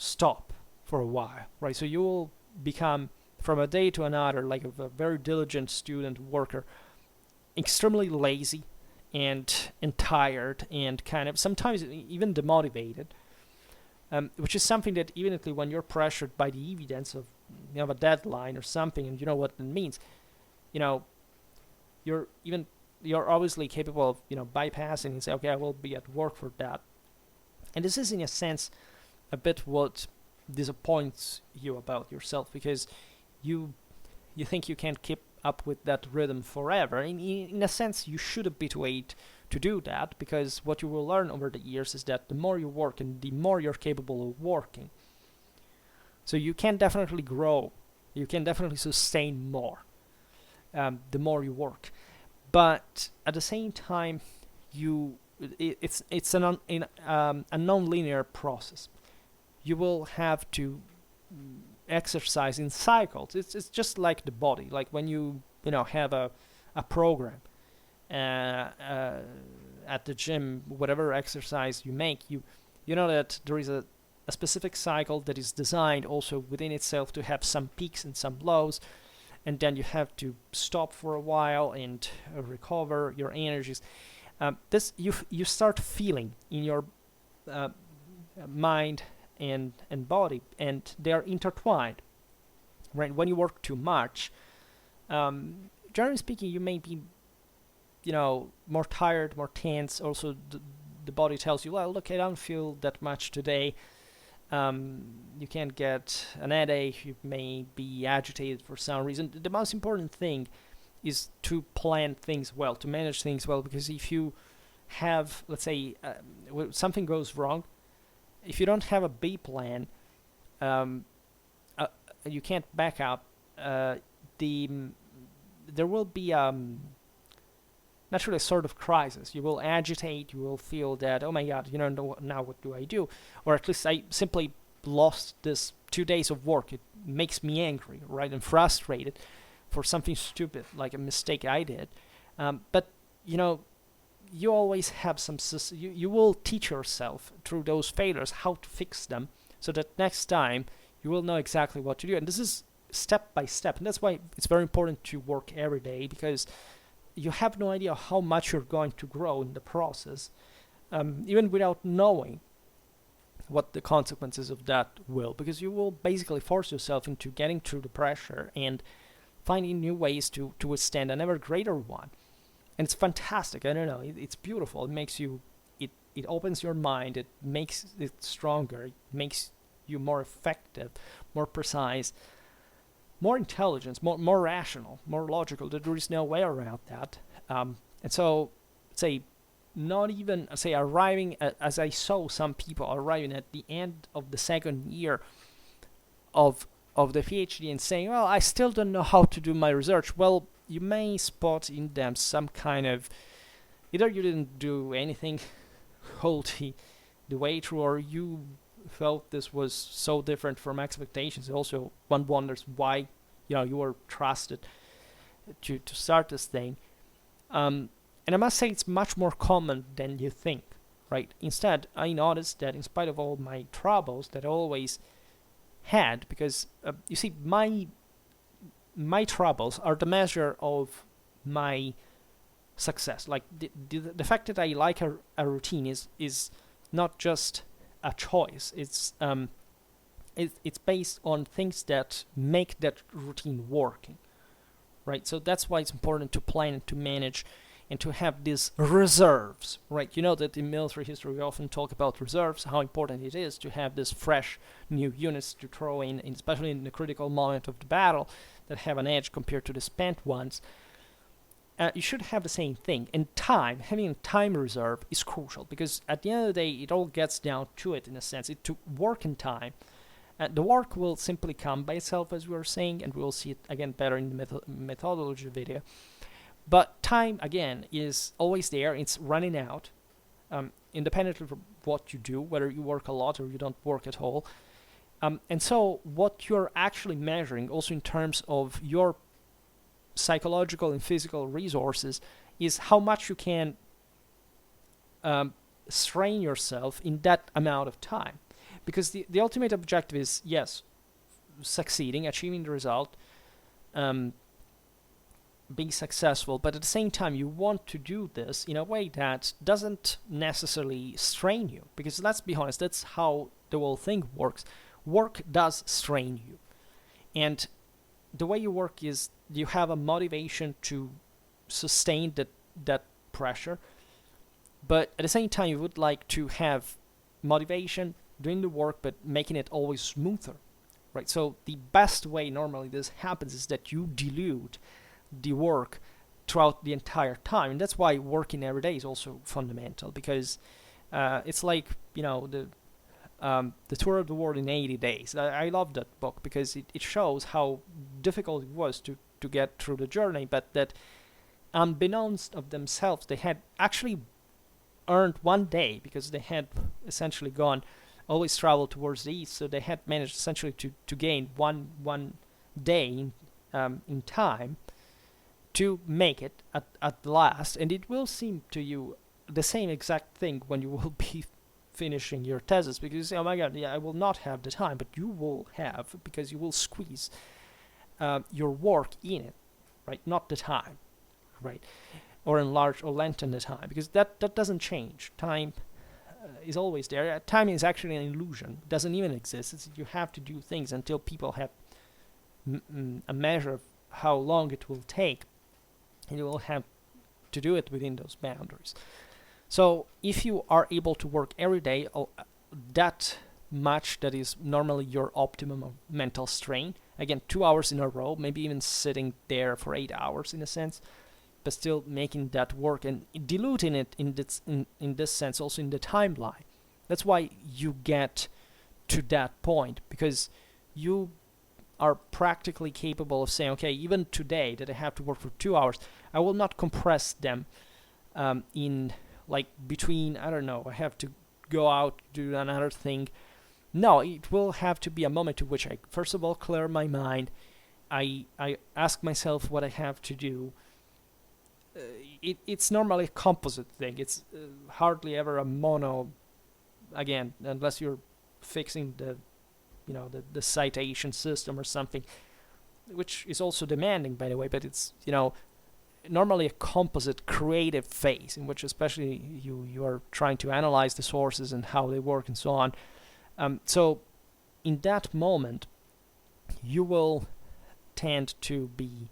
stop for a while, right? So you will become, from a day to another, like a very diligent student worker, extremely lazy and tired and kind of sometimes even demotivated, which is something that evidently when you're pressured by the evidence of a deadline or something, and you know what it means, you're obviously capable of bypassing and say, okay, I will be at work for that. And this is, in a sense, a bit what disappoints you about yourself, because you think you can't keep up with that rhythm forever. In a sense, you should habituate to do that, because what you will learn over the years is that the more you work and the more you're capable of working, so you can definitely grow, you can definitely sustain more the more you work. But at the same time, it's a non-linear process. You will have to exercise in cycles. It's just like the body. Like when you have a program at the gym, whatever exercise you make, you know that there is a specific cycle that is designed also within itself to have some peaks and some lows, and then you have to stop for a while and recover your energies. This you start feeling in your mind and body, and they are intertwined, right? When you work too much, generally speaking, you may be more tired, more tense. Also the body tells you, well, look, I don't feel that much today. You can get an headache, you may be agitated for some reason. The most important thing is to plan things well, to manage things well, because if you have, let's say, something goes wrong, if you don't have a B plan, you can't back up. There will be naturally a sort of crisis. You will agitate. You will feel that, oh my God, now what do I do? Or at least I simply lost this 2 days of work. It makes me angry, right, and frustrated for something stupid like a mistake I did. But you always have some you will teach yourself through those failures how to fix them, so that next time you will know exactly what to do. And this is step by step, and that's why it's very important to work every day, because you have no idea how much you're going to grow in the process, even without knowing what the consequences of that will, because you will basically force yourself into getting through the pressure and finding new ways to withstand an ever greater one. And it's fantastic. I don't know. It's beautiful. It makes you. It opens your mind. It makes it stronger. It makes you more effective, more precise, more intelligent, more rational, more logical. There is no way around that. And so, say, not even arriving as I saw some people arriving at the end of the second year of the PhD and saying, well, I still don't know how to do my research. Well, you may spot in them some kind of, either you didn't do anything wholly the way through, or you felt this was so different from expectations. Also, one wonders why you were trusted to start this thing. And I must say it's much more common than you think, right? Instead, I noticed that in spite of all my troubles that I always had, because you see, my troubles are the measure of my success. Like the fact that I like a routine is not just a choice. It's based on things that make that routine working, right? So that's why it's important to plan and to manage and to have these reserves, right? You know that in military history we often talk about reserves, how important it is to have these fresh new units to throw in, especially in the critical moment of the battle, that have an edge compared to the spent ones. You should have the same thing. And having a time reserve is crucial, because at the end of the day, it all gets down to it in a sense. To work in time. The work will simply come by itself, as we were saying, and we'll see it again better in the methodology video. But time, again, is always there. It's running out, independently from what you do, whether you work a lot or you don't work at all. And so what you're actually measuring, also in terms of your psychological and physical resources, is how much you can strain yourself in that amount of time. Because the ultimate objective is, yes, succeeding, achieving the result, being successful, but at the same time you want to do this in a way that doesn't necessarily strain you, because let's be honest, that's how the whole thing works. Work does strain you, and the way you work is you have a motivation to sustain that pressure, but at the same time you would like to have motivation doing the work but making it always smoother, right? So the best way normally this happens is that you dilute the work throughout the entire time, and that's why working every day is also fundamental, because it's like the tour of the world in 80 days. I love that book because it shows how difficult it was to get through the journey, but that unbeknownst of themselves they had actually earned one day, because they had essentially always traveled towards the east, so they had managed essentially to gain one day in time to make it at last. And it will seem to you the same exact thing when you will be finishing your thesis, because you say, oh my god, yeah, I will not have the time, but you will have, because you will squeeze your work in it, right? Not the time, right? Or enlarge or lengthen the time, because that doesn't change. Time is always there. Time is actually an illusion. It doesn't even exist. It's you have to do things until people have a measure of how long it will take, and you will have to do it within those boundaries. So if you are able to work every day that much, that is normally your optimum of mental strain, again 2 hours in a row, maybe even sitting there for 8 hours in a sense, but still making that work and diluting it in this sense also in the timeline. That's why you get to that point, because you are practically capable of saying, okay, even today that I have to work for 2 hours, I will not compress them in like between, I don't know, I have to go out, do another thing. No, it will have to be a moment to which I first of all clear my mind. I ask myself what I have to do. It's normally a composite thing. It's hardly ever a mono, again, unless you're fixing the citation system or something, which is also demanding, by the way, but it's normally a composite creative phase in which especially you are trying to analyze the sources and how they work and so on. So in that moment you will tend to be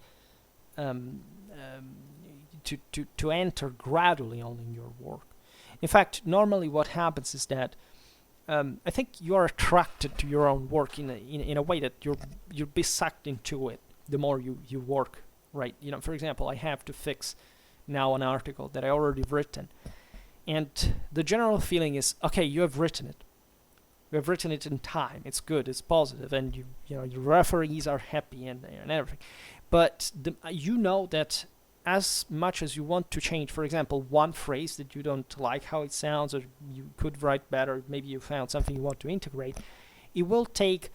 to enter gradually on in your work. In fact, normally what happens is that I think you are attracted to your own work in a way that you'll be sucked into it the more you work, right? For example, I have to fix now an article that I already written, and the general feeling is, okay, you have written it. You have written it in time. It's good. It's positive, and your referees are happy and everything. But you know that as much as you want to change, for example, one phrase that you don't like how it sounds, or you could write better, maybe you found something you want to integrate, it will take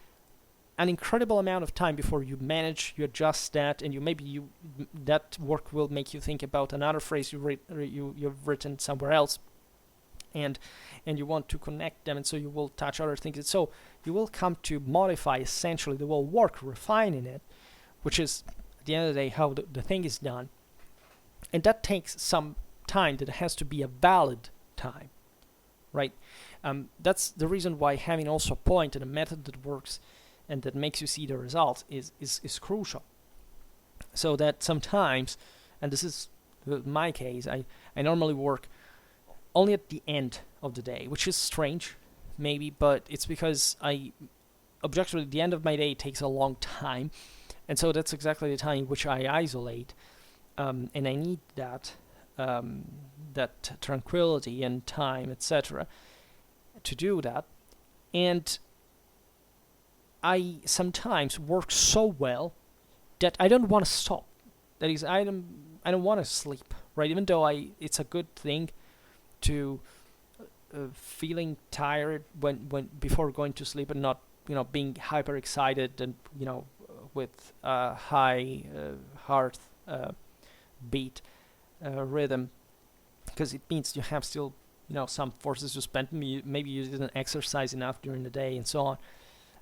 an incredible amount of time before you manage, you adjust that, and that work will make you think about another phrase you've written somewhere else, and you want to connect them, and so you will touch other things, and so you will come to modify essentially the whole work, refining it, which is at the end of the day how the thing is done. And that takes some time. That has to be a valid time, right? That's the reason why having also a point and a method that works and that makes you see the results is crucial. So that sometimes, and this is my case, I normally work only at the end of the day, which is strange, maybe, but it's because objectively, the end of my day takes a long time, and so that's exactly the time in which I isolate. And I need that tranquility and time, etc., to do that. And I sometimes work so well that I don't want to stop. That is, I don't want to sleep, right? Even though it's a good thing to feeling tired when before going to sleep, and not being hyper excited and with high heart beat rhythm, because it means you have still some forces to spend. Maybe you didn't exercise enough during the day and so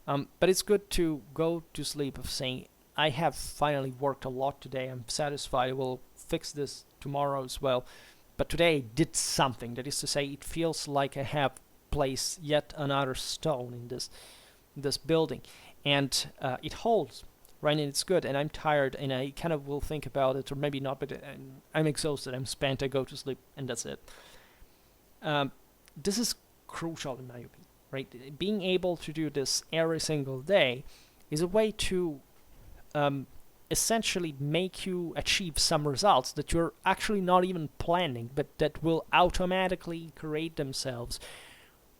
on. But it's good to go to sleep of saying, I have finally worked a lot today, I'm satisfied, I will fix this tomorrow as well, but today I did something. That is to say, it feels like I have placed yet another stone in this building, and it holds, right? And it's good, and I'm tired, and I kind of will think about it, or maybe not, but I'm exhausted, I'm spent, I go to sleep, and that's it. This is crucial in my opinion, right? Being able to do this every single day is a way to essentially make you achieve some results that you're actually not even planning, but that will automatically create themselves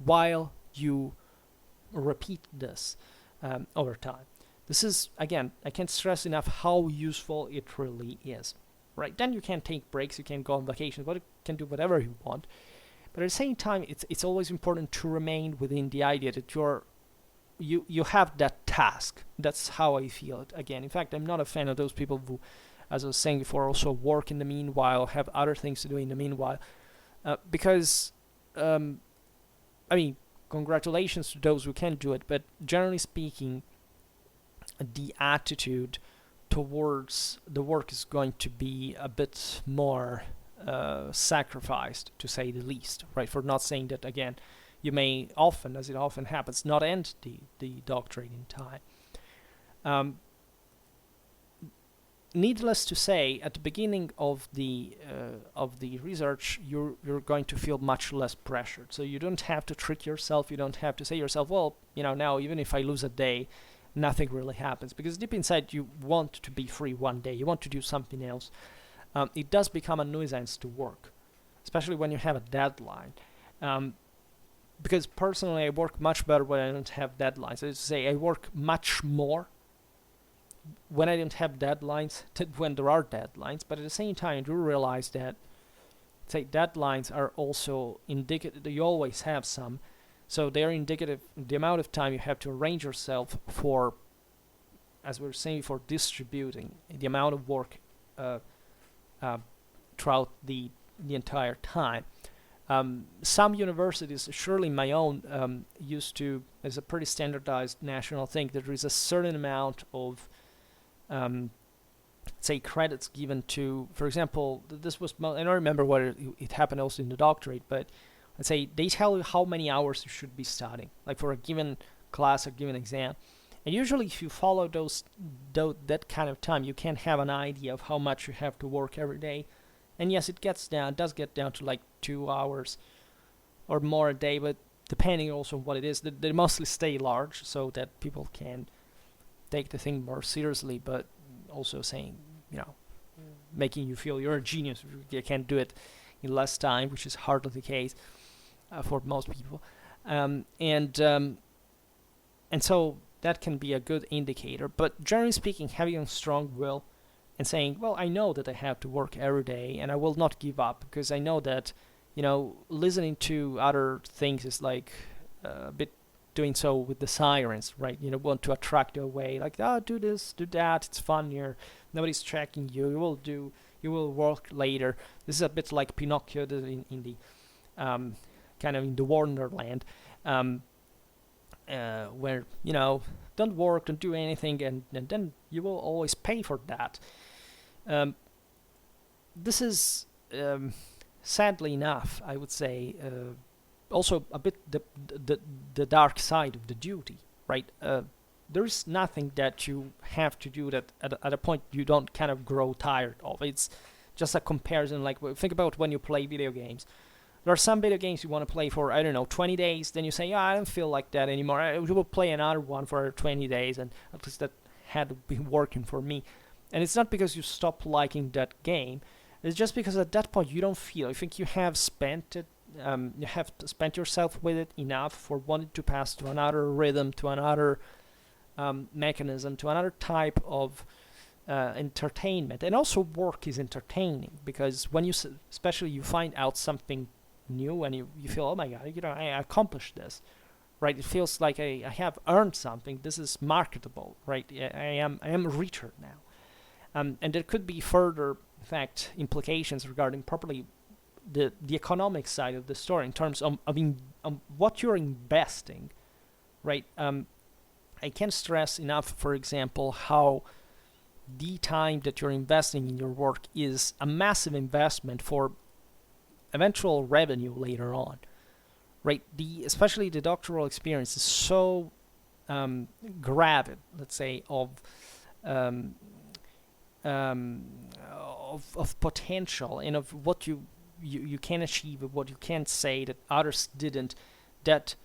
while you repeat this over time. This is, again, I can't stress enough how useful it really is, right? Then you can take breaks, you can go on vacation, but you can do whatever you want. But at the same time, it's always important to remain within the idea that you have that task. That's how I feel it. Again, in fact, I'm not a fan of those people who, as I was saying before, also work in the meanwhile, have other things to do in the meanwhile. Because, congratulations to those who can do it, but generally speaking, the attitude towards the work is going to be a bit more sacrificed, to say the least, right? For not saying that, again, you may often, as it often happens, not end the doctorate in time. Needless to say, at the beginning of the research, you're going to feel much less pressured. So you don't have to trick yourself. You don't have to say to yourself, well, now even if I lose a day, nothing really happens. Because deep inside, you want to be free one day. You want to do something else. It does become a nuisance to work, especially when you have a deadline. Because personally, I work much better when I don't have deadlines. That is to say, I work much more when I don't have deadlines than when there are deadlines. But at the same time, I do realize that, say, deadlines are also indicative. You always have some, so they're indicative. The amount of time you have to arrange yourself for, as we were saying before, distributing the amount of work throughout the entire time. Some universities, surely my own, used to, as a pretty standardized national thing, there is a certain amount of, say, credits given to, for example, this was, I don't remember whether it happened also in the doctorate, but let's say they tell you how many hours you should be studying, like for a given class or given exam. And usually if you follow that kind of time, you can have an idea of how much you have to work every day. And yes, it does get down to like 2 hours or more a day, but depending also on what it is, they mostly stay large so that people can take the thing more seriously, but also saying, making you feel you're a genius if you can't do it in less time, which is hardly the case for most people. And so that can be a good indicator. But generally speaking, having a strong will and saying, well, I know that I have to work every day and I will not give up, because I know that, listening to other things is like a bit doing so with the sirens, right? Want to attract you away, like, do this, do that, it's fun here, nobody's tracking you, you will work later. This is a bit like Pinocchio in the kind of in the Wonderland, where, don't work, don't do anything, and then you will always pay for that. This is, sadly enough, I would say, also a bit the dark side of the duty, right? There's nothing that you have to do that at a point you don't kind of grow tired of. It's just a comparison. Like, think about when you play video games. There are some video games you want to play for, I don't know, 20 days, then you say, I don't feel like that anymore. I will play another one for 20 days, and at least that had been working for me. And it's not because you stop liking that game. It's just because at that point you don't feel. I think you have spent it. You have spent yourself with it enough for wanting to pass to another rhythm, to another mechanism, to another type of entertainment. And also, work is entertaining, because when especially you find out something new and you feel, oh my god, I accomplished this, right? It feels like I have earned something. This is marketable, right? I am richer now. And there could be further, in fact, implications regarding properly the economic side of the story, in terms of what you're investing, right? I can't stress enough, for example, how the time that you're investing in your work is a massive investment for eventual revenue later on, right? Especially the doctoral experience is so gravid, let's say, of potential, and of what you can achieve, and what you can say that others didn't. That,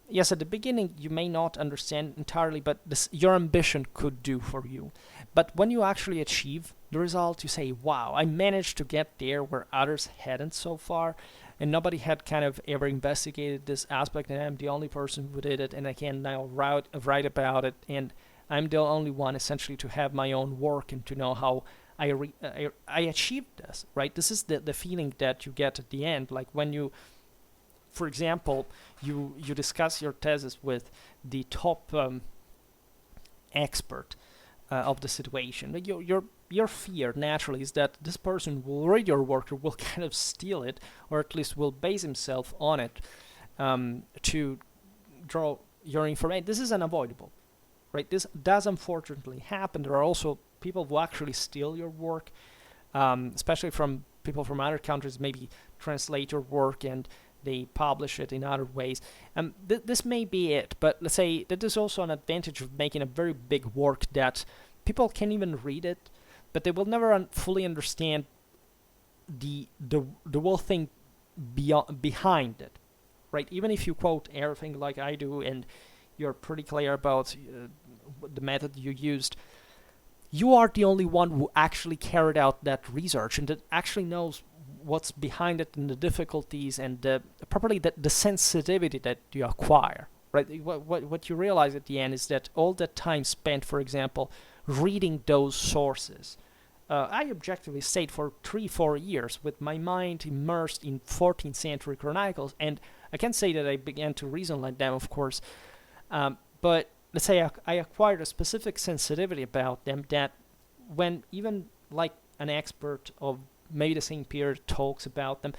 yes, at the beginning you may not understand entirely, but your ambition could do for you. But when you actually achieve the result, you say, wow, I managed to get there where others hadn't so far, and nobody had kind of ever investigated this aspect, and I'm the only person who did it, and I can now write about it, and I'm the only one essentially to have my own work and to know how I achieved this, right? This is the feeling that you get at the end, like when you, for example, you discuss your thesis with the top expert of the situation. Like, your fear naturally is that this person will read your work, or will kind of steal it, or at least will base himself on it to draw your information. This is unavoidable, right? This does unfortunately happen. There are also people who actually steal your work, especially from people from other countries, maybe translate your work and they publish it in other ways. This may be it, but let's say that there's also an advantage of making a very big work that people can even read it, but they will never fully understand the whole thing behind it, right? Even if you quote everything like I do, and you're pretty clear about the method you used, you are the only one who actually carried out that research and that actually knows what's behind it, and the difficulties, and properly the sensitivity that you acquire, right? What you realize at the end is that all that time spent, for example, reading those sources, I objectively stayed for 3-4 years with my mind immersed in 14th century chronicles, and I can't say that I began to reason like them, of course, but let's say I acquired a specific sensitivity about them, that when even like an expert of maybe the same period talks about them,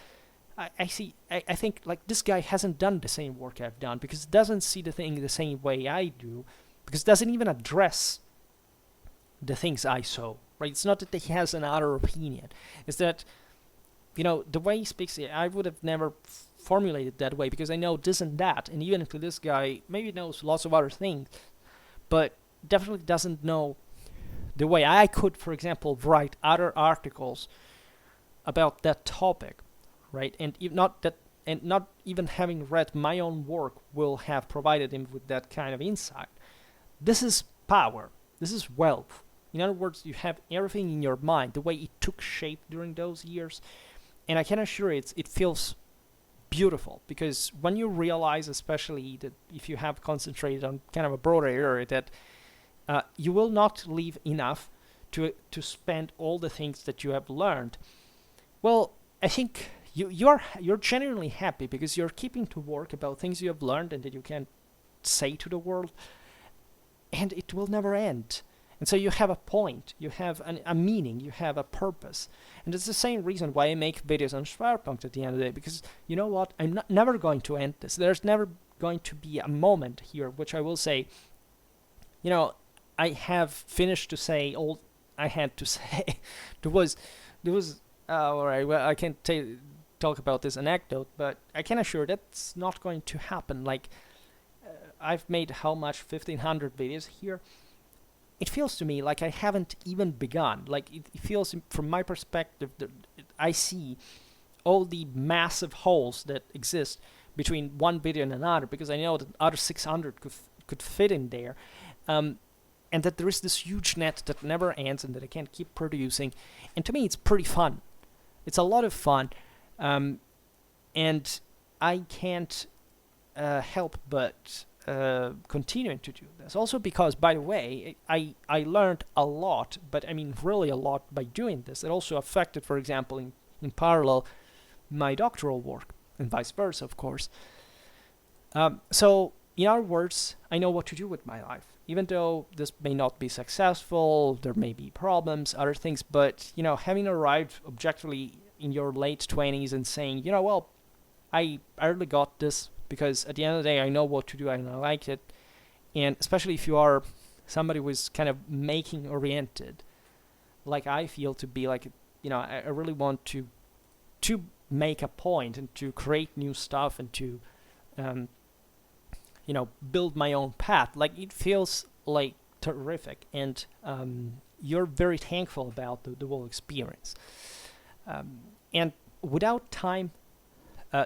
I think like this guy hasn't done the same work I've done, because doesn't see the thing the same way I do, because doesn't even address the things I saw, right? It's not that he has another opinion. It's that, the way he speaks, I would have never formulated that way, because I know this and that, and even if this guy maybe knows lots of other things, but definitely doesn't know the way I could, for example, write other articles about that topic, right? And not even having read my own work will have provided him with that kind of insight. This is power. This is wealth. In other words, you have everything in your mind, the way it took shape during those years, and I can assure you, it feels beautiful, because when you realize, especially that if you have concentrated on kind of a broader area, that you will not leave enough to spend all the things that you have learned, well, I think you're genuinely happy because you're keeping to work about things you have learned and that you can say to the world, and it will never end. And so you have a point, you have a meaning, you have a purpose. And it's the same reason why I make videos on Schwerpunkt at the end of the day, because you know what? I'm never going to end this. There's never going to be a moment here which I will say, you know, I have finished to say all I had to say. there was, all right, well, I can't talk about this anecdote, but I can assure that's not going to happen. Like, I've made how much? 1,500 videos here. It feels to me like I haven't even begun. Like, it feels, from my perspective, that I see all the massive holes that exist between one video and another, because I know that other 600 could fit in there, and that there is this huge net that never ends and that I can't keep producing. And to me, it's pretty fun. It's a lot of fun, and I can't help but continuing to do this. Also because, by the way, I learned a lot, but I mean really a lot by doing this. It also affected, for example, in parallel, my doctoral work, and vice versa, of course. So, in other words, I know what to do with my life. Even though this may not be successful, there may be problems, other things, but, you know, having arrived objectively in your late 20s and saying, you know, well, I really got this, because at the end of the day, I know what to do and I like it. And especially if you are somebody who is kind of making oriented, like I feel to be, like, you know, I really want to make a point and to create new stuff and to, you know, build my own path. Like, it feels like terrific, and you're very thankful about the whole experience. And without time,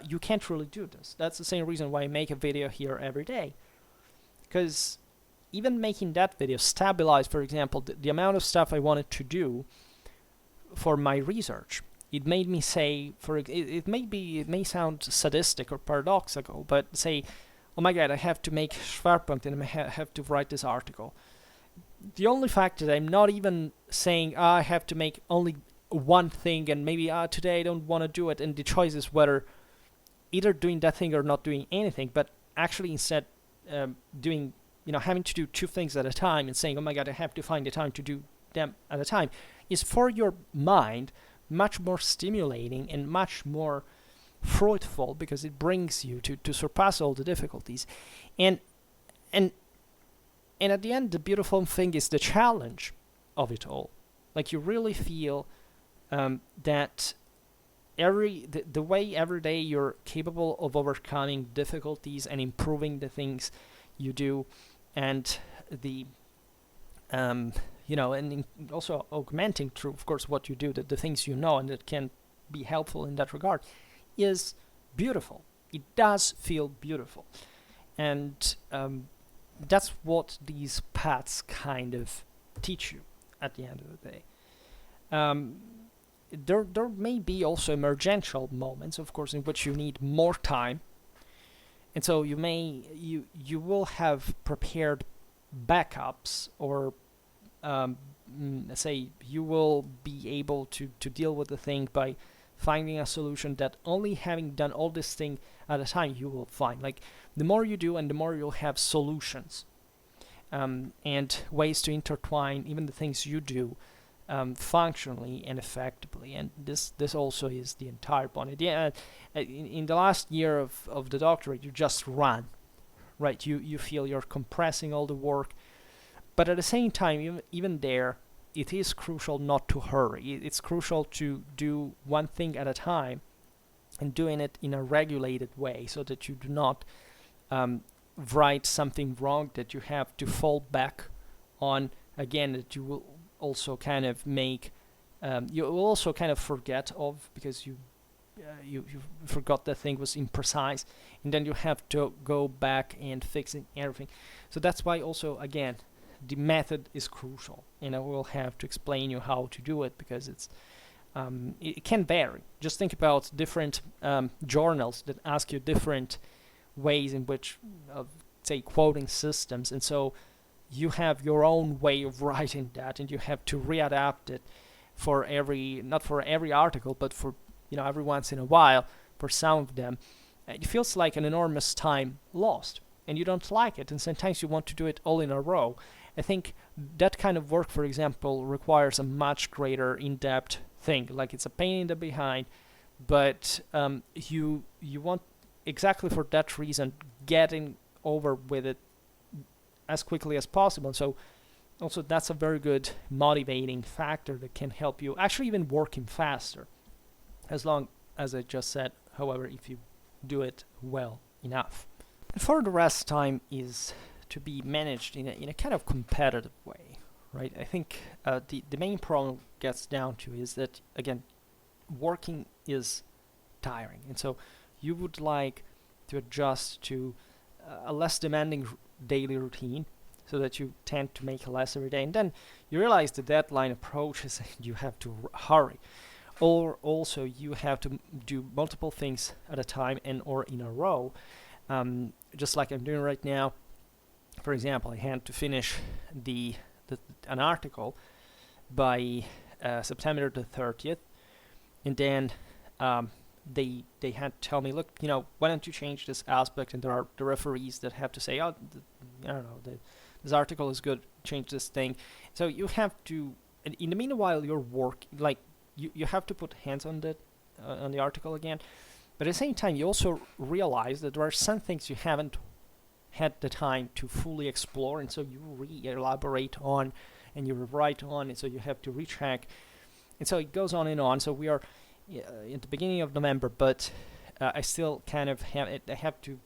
you can't really do this. That's the same reason why I make a video here every day. Because even making that video stabilized, for example, the amount of stuff I wanted to do for my research. It made me say, it may sound sadistic or paradoxical, but say, oh my god, I have to make Schwerpunkt and I have to write this article. The only fact that I'm not even saying, I have to make only one thing and maybe today I don't want to do it, and the choice is whether either doing that thing or not doing anything, but actually instead doing, you know, having to do two things at a time and saying, oh my god, I have to find the time to do them at a time, is for your mind much more stimulating and much more fruitful, because it brings you to surpass all the difficulties. And at the end, the beautiful thing is the challenge of it all. Like, you really feel that the way every day you're capable of overcoming difficulties and improving the things you do, and the you know, and also augmenting through, of course, what you do, the things you know, and that can be helpful in that regard, is beautiful. It does feel beautiful, and that's what these paths kind of teach you at the end of the day. There may be also emergential moments, of course, in which you need more time, and so you will have prepared backups, or say you will be able to deal with the thing by finding a solution that only having done all this thing at a time you will find. Like, the more you do and the more you'll have solutions and ways to intertwine even the things you do functionally and effectively. And this also is the entire point. In the last year of the doctorate, you just run, right? You feel you're compressing all the work, but at the same time, even there, it is crucial not to hurry. It's crucial to do one thing at a time and doing it in a regulated way, so that you do not write something wrong that you have to fall back on again, that you will also kind of make, you will also kind of forget of, because you forgot that thing was imprecise, and then you have to go back and fix everything. So that's why also, again, the method is crucial, and I will have to explain you how to do it, because it can vary. Just think about different journals that ask you different ways in which, say, quoting systems, and so you have your own way of writing that, and you have to readapt it for not for every article, but for every once in a while for some of them. It feels like an enormous time lost, and you don't like it, and sometimes you want to do it all in a row. I think that kind of work, for example, requires a much greater in-depth thing. Like, it's a pain in the behind, but you want, exactly for that reason, getting over with it as quickly as possible. So also that's a very good motivating factor that can help you actually even working faster, as long as I just said, however, if you do it well enough. And for the rest, time is to be managed in a kind of competitive way, right? I think the main problem gets down to is that, again, working is tiring, and so you would like to adjust to a less demanding daily routine, so that you tend to make less every day, and then you realize the deadline approaches and you have to hurry, or also you have to do multiple things at a time and or in a row, just like I'm doing right now. For example, I had to finish an article by September the 30th, and then they had to tell me, look, why don't you change this aspect? And there are the referees that have to say, oh, I don't know, this article is good, change this thing. So you have to, in the meanwhile, your work, like, you have to put hands on the article again. But at the same time, you also realize that there are some things you haven't had the time to fully explore, and so you re-elaborate on, and you write on, and so you have to recheck. And so it goes on and on. So we are at the beginning of November, but I still kind of have it. I have to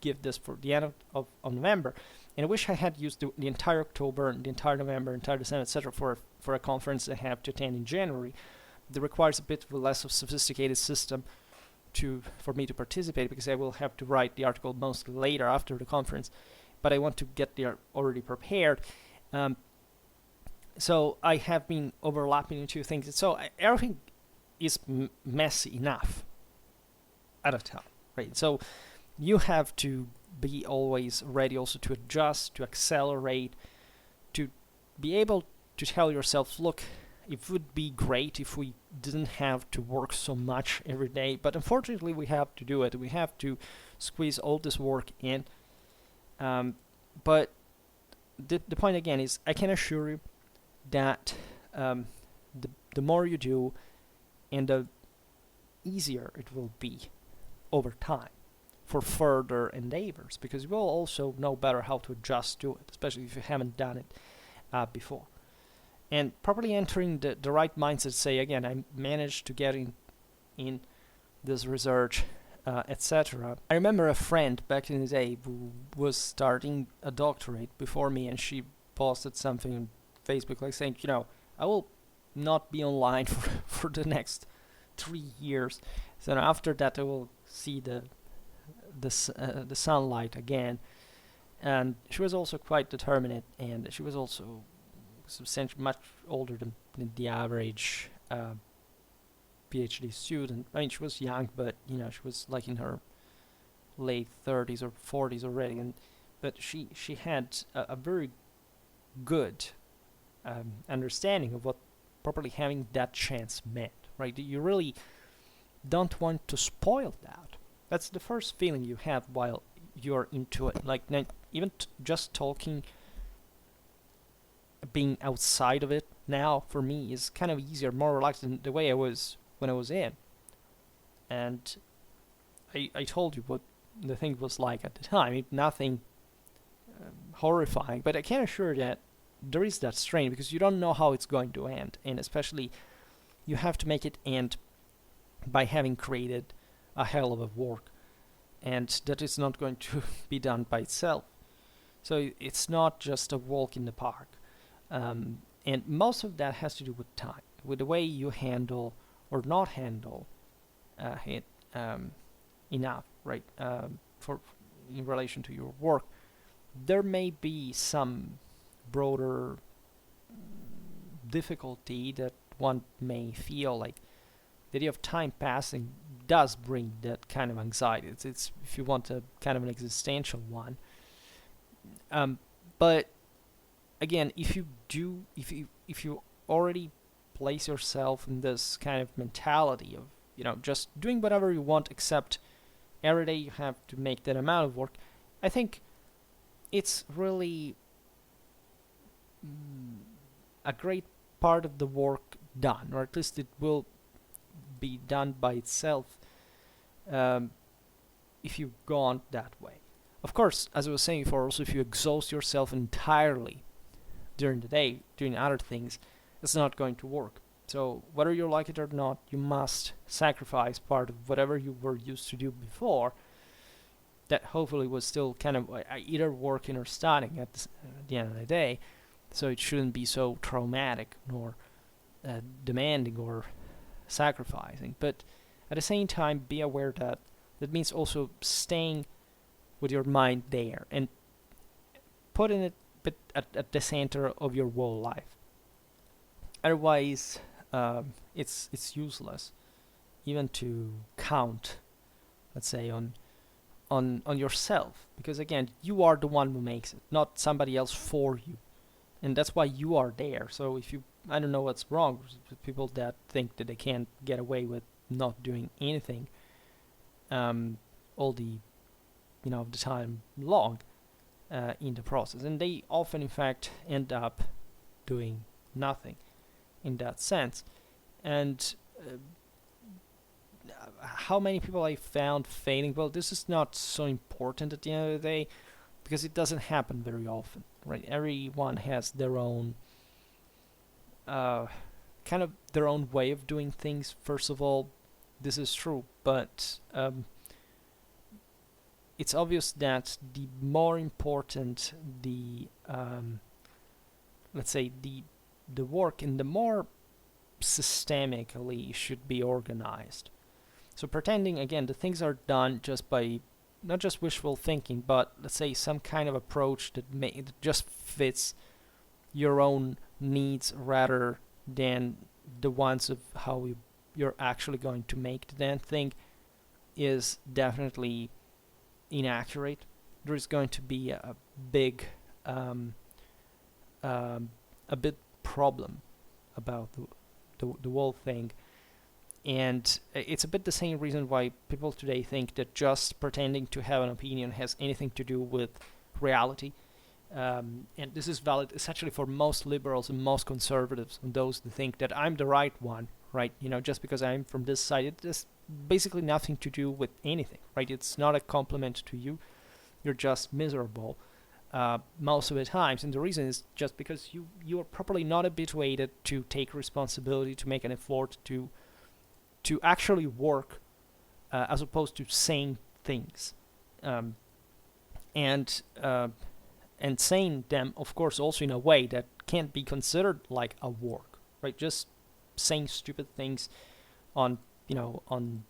give this for the end of November, and I wish I had used the entire October and the entire November, entire December, etc. for a conference I have to attend in January. That requires a bit of a less of sophisticated system for me to participate, because I will have to write the article mostly later after the conference, but I want to get there already prepared. So I have been overlapping into things. So everything is messy enough at a time, right? So you have to be always ready also to adjust, to accelerate, to be able to tell yourself, look, it would be great if we didn't have to work so much every day, but unfortunately we have to do it. We have to squeeze all this work in. But the point again is, I can assure you that the more you do, and the easier it will be over time for further endeavors, because you will also know better how to adjust to it, especially if you haven't done it before. And properly entering the right mindset, say again, I managed to get in this research, etc. I remember a friend back in the day who was starting a doctorate before me, and she posted something on Facebook like saying, I will not be online for the next 3 years. So after that, I will see the sunlight again. And she was also quite determined, and she was also substantially much older than the average PhD student. I mean, she was young, but she was like in her late 30s or 40s already, but she had a very good understanding of what properly having that chance meant, right? You really don't want to spoil that. That's the first feeling you have while you're into it. Like, even just talking, being outside of it now for me is kind of easier, more relaxed than the way I was when I was in. And I told you what the thing was like at the time. Nothing horrifying, but I can assure you that there is that strain, because you don't know how it's going to end, and especially you have to make it end by having created a hell of a work, and that is not going to be done by itself. So it's not just a walk in the park. And most of that has to do with time, with the way you handle or not handle it enough, right? For in relation to your work, there may be some broader difficulty that one may feel, like the idea of time passing does bring that kind of anxiety. It's if you want a kind of an existential one, but again, if you already place yourself in this kind of mentality of, just doing whatever you want, except every day you have to make that amount of work, I think it's really a great part of the work done, or at least it will be done by itself, if you go on that way. Of course, as I was saying before, also if you exhaust yourself entirely during the day doing other things, it's not going to work. So whether you like it or not, you must sacrifice part of whatever you were used to do before, that hopefully was still kind of either working or studying at the end of the day, so it shouldn't be so traumatic nor demanding or sacrificing. But at the same time, be aware that that means also staying with your mind there and putting it at the center of your whole life. Otherwise, it's useless even to count, let's say, on yourself, because again, you are the one who makes it, not somebody else for you, and that's why you are there. So if you, I don't know what's wrong with people that think that they can't get away with not doing anything all the the time long in the process, and they often in fact end up doing nothing in that sense. And how many people I found failing? Well, this is not so important at the end of the day, because it doesn't happen very often, right? Everyone has their own kind of their own way of doing things. First of all, this is true, but it's obvious that the more important the let's say the work, and the more systemically should be organized. So pretending again that things are done just by not just wishful thinking, but let's say some kind of approach that just fits your own needs rather than the ones of how you're actually going to make the damn thing, is definitely inaccurate. There is going to be a big bit problem about the whole thing. And it's a bit the same reason why people today think that just pretending to have an opinion has anything to do with reality. And this is valid essentially for most liberals and most conservatives, and those that think that I'm the right one, right? Just because I'm from this side, it has basically nothing to do with anything, right? It's not a compliment to you. You're just miserable most of the times, and the reason is just because you are properly not habituated to take responsibility, to make an effort, to actually work, as opposed to saying things, and saying them, of course, also in a way that can't be considered like a work, right? Just saying stupid things on on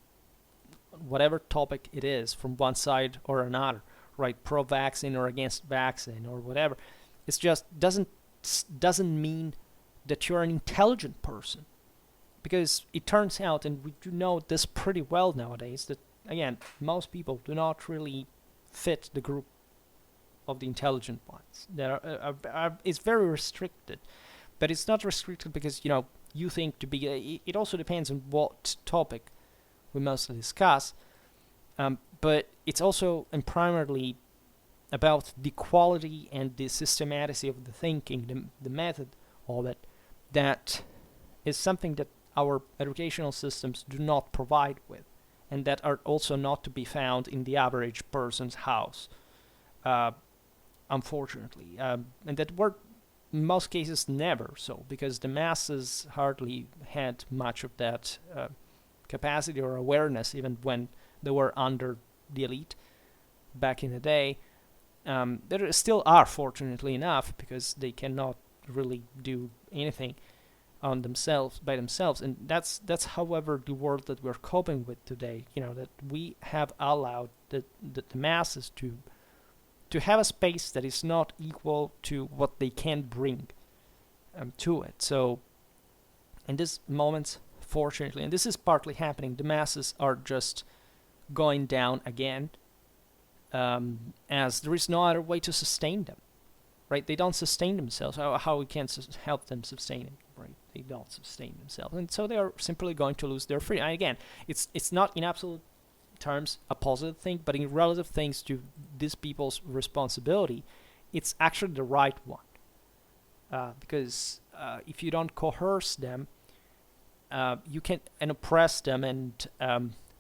whatever topic it is, from one side or another, right? Pro-vaccine or against vaccine or whatever. It's just doesn't mean that you're an intelligent person. Because it turns out, and we do know this pretty well nowadays, that again, most people do not really fit the group of the intelligent ones. It's very restricted, but it's not restricted because you think to be. It also depends on what topic we mostly discuss, but it's also and primarily about the quality and the systematicity of the thinking, the method of it, that is something that our educational systems do not provide with, and that are also not to be found in the average person's house, unfortunately, and that were in most cases never so, because the masses hardly had much of that capacity or awareness, even when they were under the elite back in the day. There still are, fortunately enough, because they cannot really do anything on themselves by themselves, and that's however the world that we're coping with today, that we have allowed the masses to have a space that is not equal to what they can bring to it. So in this moment, fortunately, and this is partly happening, the masses are just going down again, as there is no other way to sustain them. right? They don't sustain themselves. How we can help them sustain it, right? They don't sustain themselves, and so they are simply going to lose their freedom. And again, it's not in absolute terms a positive thing, but in relative things to these people's responsibility, it's actually the right one. Because if you don't coerce them, you can and oppress them and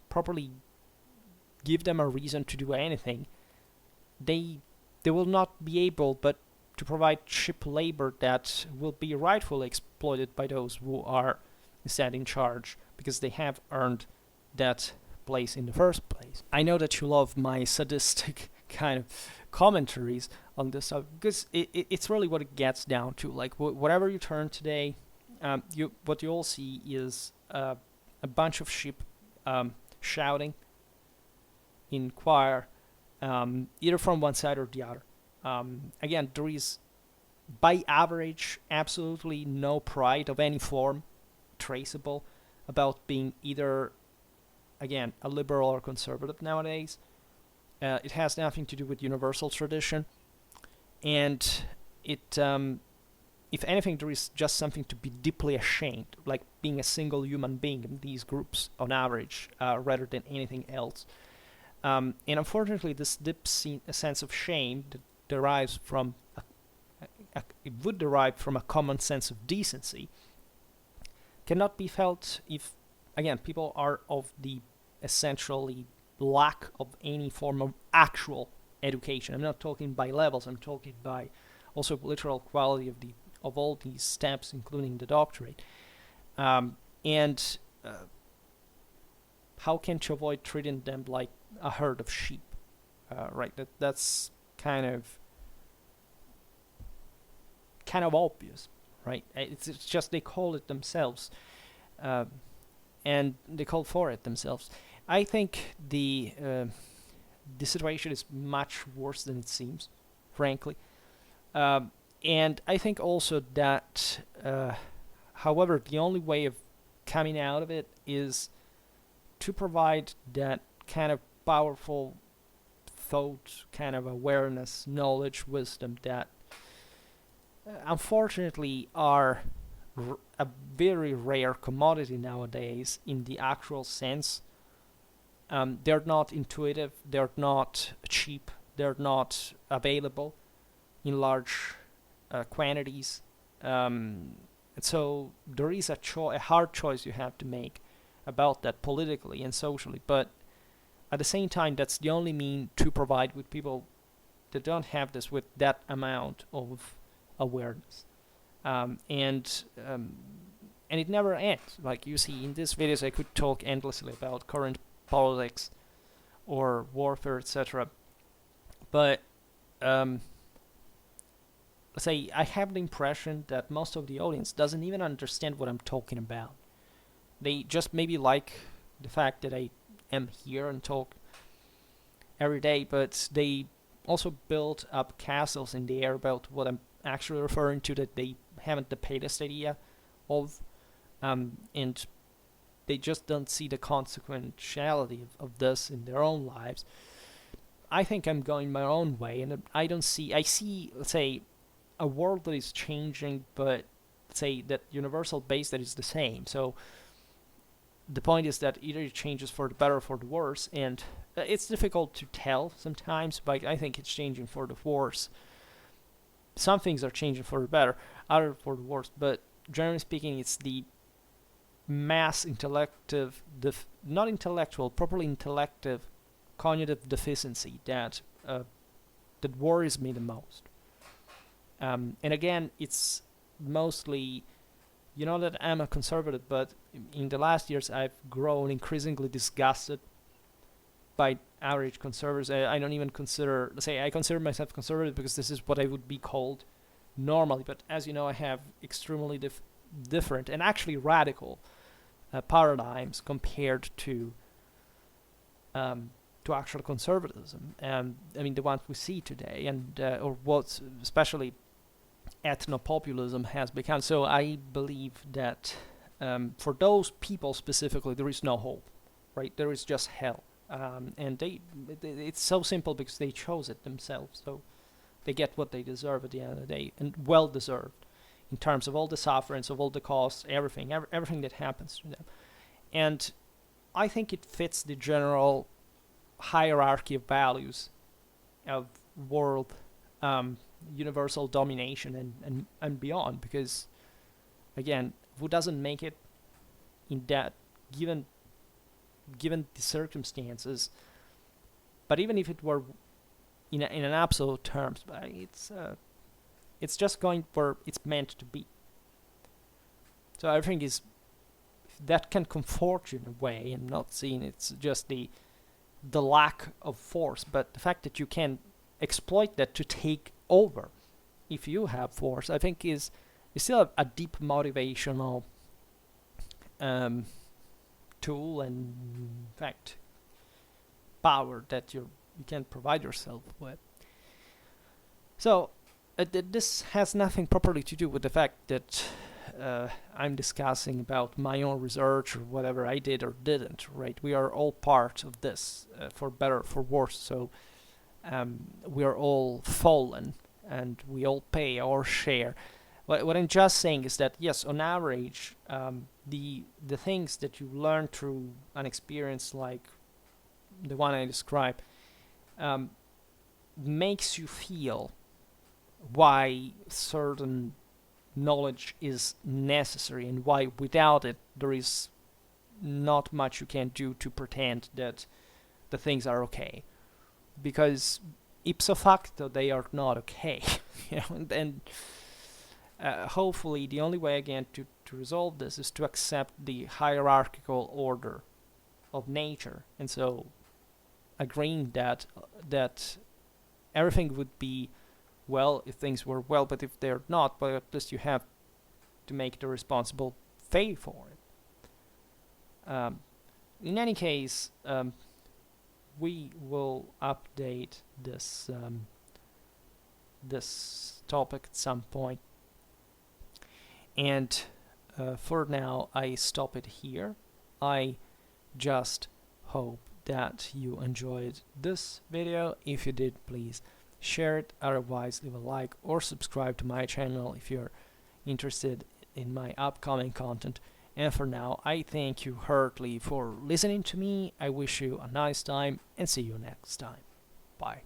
properly give them a reason to do anything, they will not be able but to provide cheap labor that will be rightfully exploited by those who are instead in charge because they have earned that place in the first place. I know that you love my sadistic kind of commentaries on this subject because it's really what it gets down to. Like whatever you turn today, what you'll see is a bunch of sheep shouting in choir, either from one side or the other. Again, there is, by average, absolutely no pride of any form traceable about being either, again, a liberal or conservative nowadays. It has nothing to do with universal tradition, and it, if anything, there is just something to be deeply ashamed, like being a single human being in these groups on average, rather than anything else. And unfortunately, this deep sense of shame that derives from it would derive from a common sense of decency cannot be felt if, again, people are of the essentially lack of any form of actual education. I'm not talking by levels. I'm talking by also literal quality of all these steps, including the doctorate. And how can you avoid treating them like a herd of sheep? Right. That's kind of obvious, right? It's just they call it themselves, and they call for it themselves. I think the situation is much worse than it seems, frankly. And I think also that, however, the only way of coming out of it is to provide that kind of powerful thought, kind of awareness, knowledge, wisdom that unfortunately are a very rare commodity nowadays in the actual sense. They're not intuitive, they're not cheap, they're not available in large quantities. And so there is a hard choice you have to make about that politically and socially, but at the same time, that's the only mean to provide with people that don't have this with that amount of awareness. And it never ends. Like you see in these videos, I could talk endlessly about current politics or warfare, etc. But let's say I have the impression that most of the audience doesn't even understand what I'm talking about. They just maybe like the fact that I am here and talk every day, but they also build up castles in the air about what I'm actually referring to that they haven't the faintest idea of, and they just don't see the consequentiality of this in their own lives. I think I'm going my own way, and I see, let's say, a world that is changing, but let's say that universal base that is the same. So the point is that either it changes for the better or for the worse, and it's difficult to tell sometimes, but I think it's changing for the worse. Some things are changing for the better, other for the worse, but generally speaking, it's the mass intellective, not intellectual, properly intellective, cognitive deficiency that worries me the most. And again, it's mostly, you know that I'm a conservative, but in the last years I've grown increasingly disgusted by average conservatives. I don't even consider, let's say, I consider myself conservative because this is what I would be called normally. But as you know, I have extremely different and actually radical paradigms compared to actual conservatism. I mean, the ones we see today, and or what especially ethnopopulism has become. So I believe that for those people specifically, there is no hope, right? There is just hell. And it's so simple because they chose it themselves. So they get what they deserve at the end of the day, and well deserved, in terms of all the sufferance, of all the costs, everything that happens to them. And I think it fits the general hierarchy of values of world universal domination and beyond, because again, who doesn't make it in that given the circumstances? But even if it were in an absolute terms, but it's just going where it's meant to be. So everything is that can comfort you in a way, and not seeing it's just the lack of force, but the fact that you can exploit that to take over if you have force, I think is still a deep motivational tool, and in fact power that you can provide yourself with. So this has nothing properly to do with the fact that I'm discussing about my own research or whatever I did or didn't, right? We are all part of this, for better, for worse. So we are all fallen, and we all pay our share. What I'm just saying is that, yes, on average, the things that you learn through an experience like the one I described makes you feel why certain knowledge is necessary, and why without it there is not much you can do to pretend that the things are okay, because ipso facto they are not okay. And hopefully the only way again to resolve this is to accept the hierarchical order of nature, and so agreeing that everything would be well if things were well, but if they're not, well, at least you have to make the responsible pay for it. In any case, we will update this this topic at some point, and for now I stop it here. I just hope that you enjoyed this video. If you did, please share it. Otherwise, leave a like or subscribe to my channel if you're interested in my upcoming content. And for now, I thank you heartily for listening to me. I wish you a nice time, and see you next time. Bye.